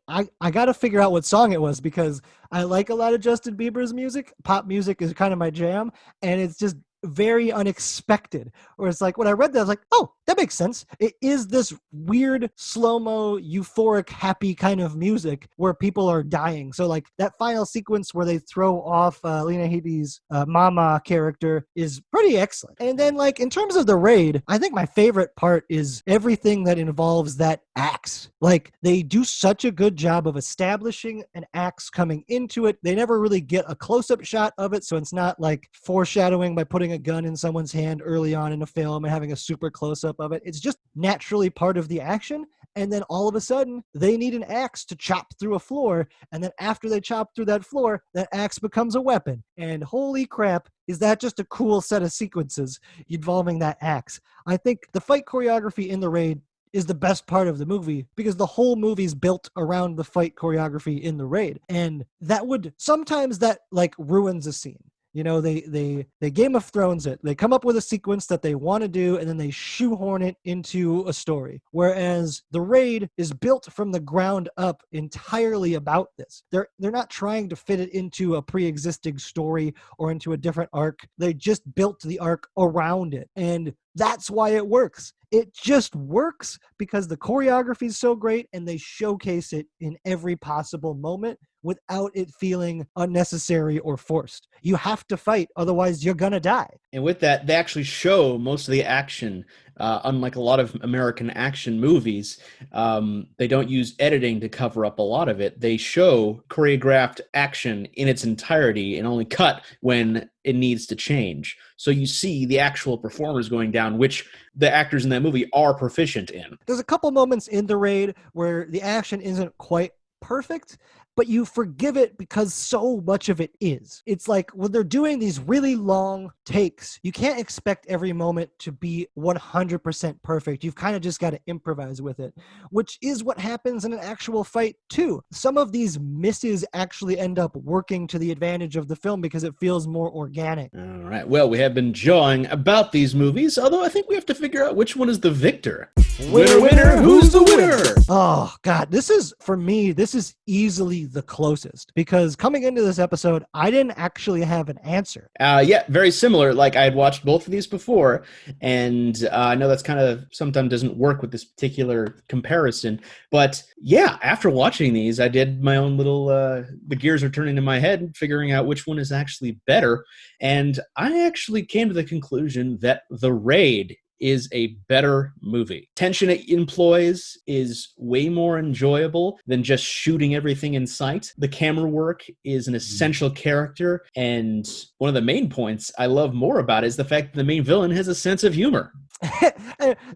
got to figure out what song it was because I like a lot of Justin Bieber's music. Pop music is kind of my jam, and it's just very unexpected. Or it's like, when I read that, I was like, oh, that makes sense. It is this weird, slow-mo, euphoric, happy kind of music where people are dying. So, like, that final sequence where they throw off Lena Headey's Mama character is pretty excellent. And then, like, in terms of the raid, I think my favorite part is everything that involves that axe. Like, they do such a good job of establishing an axe coming into it. They never really get a close-up shot of it, so it's not like foreshadowing by putting a gun in someone's hand early on in a film and having a super close-up of it. It's just naturally part of the action, and then all of a sudden they need an axe to chop through a floor, and then after they chop through that floor, that axe becomes a weapon. And holy crap, is that just a cool set of sequences involving that axe. I think the fight choreography in the raid is the best part of the movie because the whole movie's built around the fight choreography in the raid, and sometimes that like ruins a scene. You know, they Game of Thrones it. They come up with a sequence that they want to do, and then they shoehorn it into a story. Whereas the raid is built from the ground up entirely about this. They're not trying to fit it into a pre-existing story or into a different arc. They just built the arc around it. And that's why it works. It just works because the choreography is so great and they showcase it in every possible moment, without it feeling unnecessary or forced. You have to fight, otherwise you're gonna die. And with that, they actually show most of the action. Unlike a lot of American action movies, they don't use editing to cover up a lot of it. They show choreographed action in its entirety and only cut when it needs to change. So you see the actual performers going down, which the actors in that movie are proficient in. There's a couple moments in The Raid where the action isn't quite perfect, but you forgive it because so much of it is. It's like when they're doing these really long takes, you can't expect every moment to be 100% perfect. You've kind of just got to improvise with it, which is what happens in an actual fight too. Some of these misses actually end up working to the advantage of the film because it feels more organic. All right. Well, we have been jawing about these movies, although I think we have to figure out which one is the victor. Winner, winner, who's the winner? Oh, God, this is easily the closest, because coming into this episode, I didn't actually have an answer. Yeah, very similar. Like, I had watched both of these before, and I know that's kind of sometimes doesn't work with this particular comparison, but yeah, after watching these, I did my own little, the gears are turning in my head, figuring out which one is actually better, and I actually came to the conclusion that The Raid is a better movie. Tension it employs is way more enjoyable than just shooting everything in sight. The camera work is an essential character, and one of the main points I love more about it is the fact that the main villain has a sense of humor.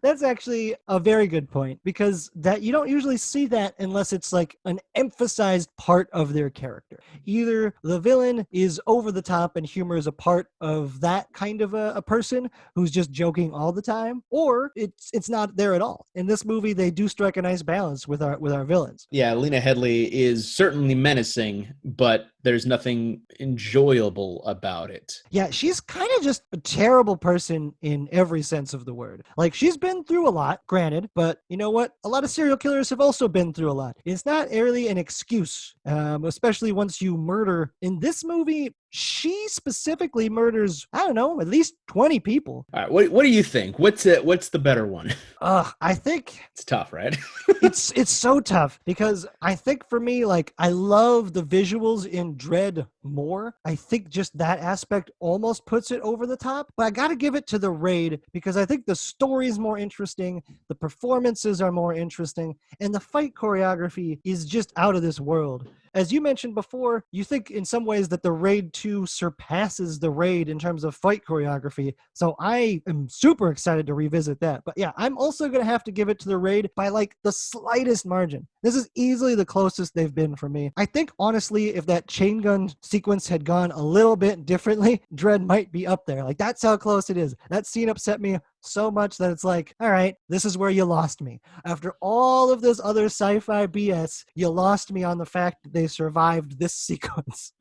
That's actually a very good point, because that you don't usually see that unless it's like an emphasized part of their character. Either the villain is over the top and humor is a part of that kind of a person who's just joking all the time, or it's not there at all. In this movie, they do strike a nice balance with our villains. Yeah, Lena Headey is certainly menacing, but there's nothing enjoyable about it. Yeah, she's kind of just a terrible person in every sense of the word. Like, she's been through a lot, granted, but you know what? A lot of serial killers have also been through a lot. It's not really an excuse, especially once you murder. In this movie, she specifically murders, I don't know, at least 20 people. All right, what do you think? What's the better one? I think it's tough, right? it's so tough, because I think for me, like, I love the visuals in Dredd more. I think just that aspect almost puts it over the top, but I got to give it to The Raid because I think the story is more interesting, the performances are more interesting, and the fight choreography is just out of this world. As you mentioned before, you think in some ways that The Raid 2 surpasses The Raid in terms of fight choreography, so I am super excited to revisit that. But yeah, I'm also going to have to give it to The Raid by like the slightest margin. This is easily the closest they've been for me. I think, honestly, if that chain gun sequence had gone a little bit differently, Dredd might be up there. Like, that's how close it is. That scene upset me so much that it's like, all right, this is where you lost me. After all of this other sci-fi BS, you lost me on the fact that they survived this sequence.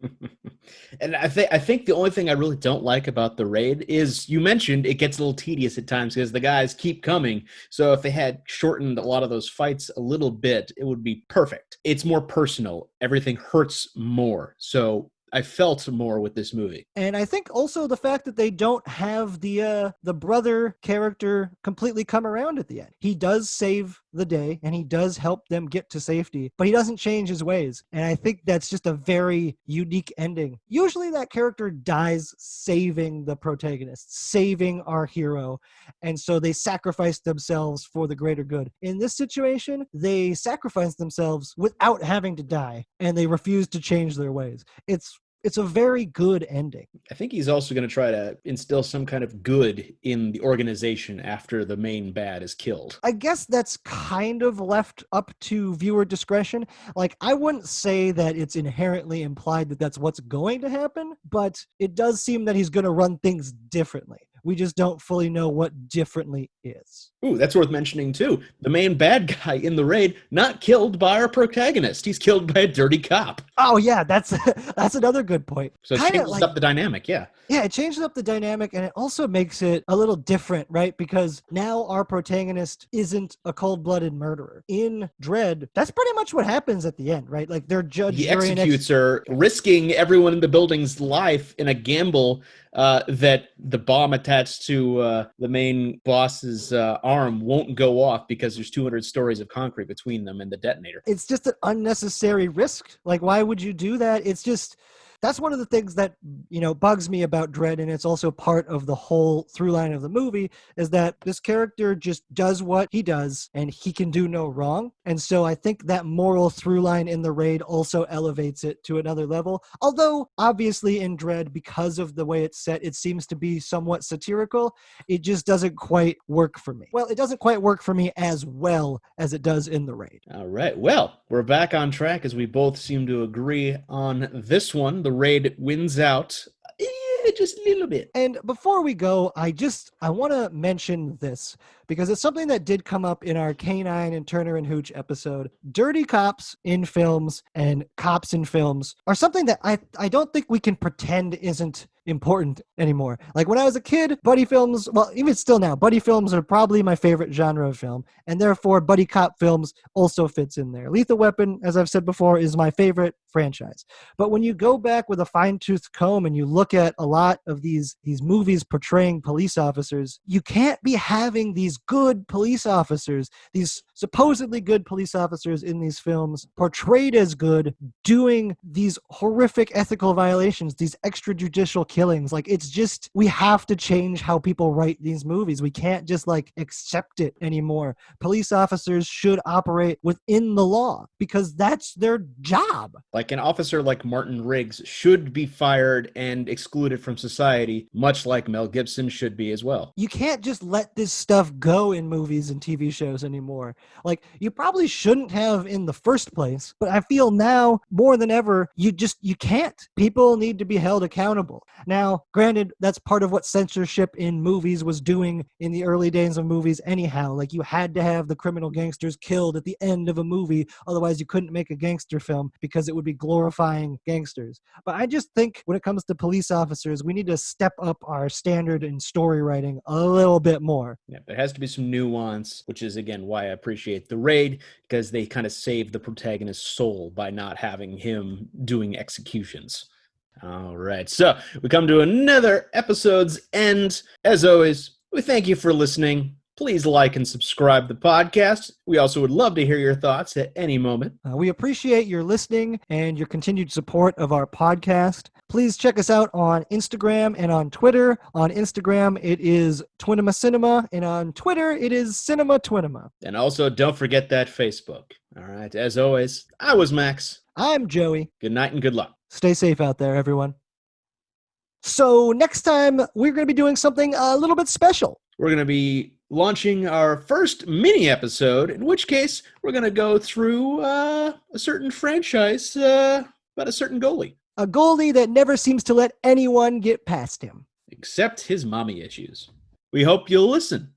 And I think the only thing I really don't like about The Raid is, you mentioned it gets a little tedious at times because the guys keep coming. So if they had shortened a lot of those fights a little bit, it would be perfect. It's more personal. Everything hurts more. So I felt more with this movie. And I think also the fact that they don't have the brother character completely come around at the end. He does save the day and he does help them get to safety, but he doesn't change his ways. And I think that's just a very unique ending. Usually that character dies saving the protagonist, saving our hero. And so they sacrifice themselves for the greater good. In this situation, they sacrifice themselves without having to die, and they refuse to change their ways. It's a very good ending. I think he's also going to try to instill some kind of good in the organization after the main bad is killed. I guess that's kind of left up to viewer discretion. Like, I wouldn't say that it's inherently implied that that's what's going to happen, but it does seem that he's going to run things differently. We just don't fully know what differently is. Ooh, that's worth mentioning too. The main bad guy in The Raid, not killed by our protagonist. He's killed by a dirty cop. Oh yeah, that's another good point. So it changes up the dynamic, yeah. Yeah, it changes up the dynamic, and it also makes it a little different, right? Because now our protagonist isn't a cold-blooded murderer. In Dredd, that's pretty much what happens at the end, right? Like, they're judged. He executes her, risking everyone in the building's life in a gamble that the bomb attack attached to the main boss's arm won't go off because there's 200 stories of concrete between them and the detonator. It's just an unnecessary risk. Like, why would you do that? It's just... That's one of the things that, bugs me about Dredd, and it's also part of the whole through line of the movie, is that this character just does what he does, and he can do no wrong. And so I think that moral through line in The Raid also elevates it to another level. Although, obviously in Dredd, because of the way it's set, it seems to be somewhat satirical. It just doesn't quite work for me. Well, it doesn't quite work for me as well as it does in The Raid. All right. Well, we're back on track as we both seem to agree on this one. The Raid wins out just a little bit. And before we go, I want to mention this because it's something that did come up in our K9 and Turner and Hooch episode. Dirty cops in films and cops in films are something that I don't think we can pretend isn't important anymore. Like when I was a kid, buddy films, well, even still now, buddy films are probably my favorite genre of film, and therefore buddy cop films also fits in there. Lethal Weapon, as I've said before, is my favorite franchise. But when you go back with a fine-tooth comb and you look at a lot of these movies portraying police officers, you can't be having these good police officers, these supposedly good police officers in these films portrayed as good, doing these horrific ethical violations, these extrajudicial killings. Like, it's just, we have to change how people write these movies. We can't just accept it anymore. Police officers should operate within the law because that's their job. Like an officer like Martin Riggs should be fired and excluded from society, much like Mel Gibson should be as well. You can't just let this stuff go in movies and TV shows anymore. Like, you probably shouldn't have in the first place, but I feel now more than ever, you can't. People need to be held accountable. Now, granted, that's part of what censorship in movies was doing in the early days of movies anyhow. Like, you had to have the criminal gangsters killed at the end of a movie, otherwise you couldn't make a gangster film because it would be glorifying gangsters. But I just think when it comes to police officers, we need to step up our standard in story writing a little bit more. Yeah, there has to be some nuance, which is, again, why I appreciate The Raid, because they kind of save the protagonist's soul by not having him doing executions. All right, so we come to another episode's end. As always, we thank you for listening. Please like and subscribe to the podcast. We also would love to hear your thoughts at any moment. We appreciate your listening and your continued support of our podcast. Please check us out on Instagram and on Twitter. On Instagram, it is Twinema Cinema, and on Twitter, it is Cinema Twinema. And also, don't forget that Facebook. All right, as always, I was Max. I'm Joey. Good night and good luck. Stay safe out there, everyone. So next time, we're going to be doing something a little bit special. We're going to be launching our first mini episode, in which case we're going to go through a certain franchise about a certain goalie. A goalie that never seems to let anyone get past him. Except his mommy issues. We hope you'll listen.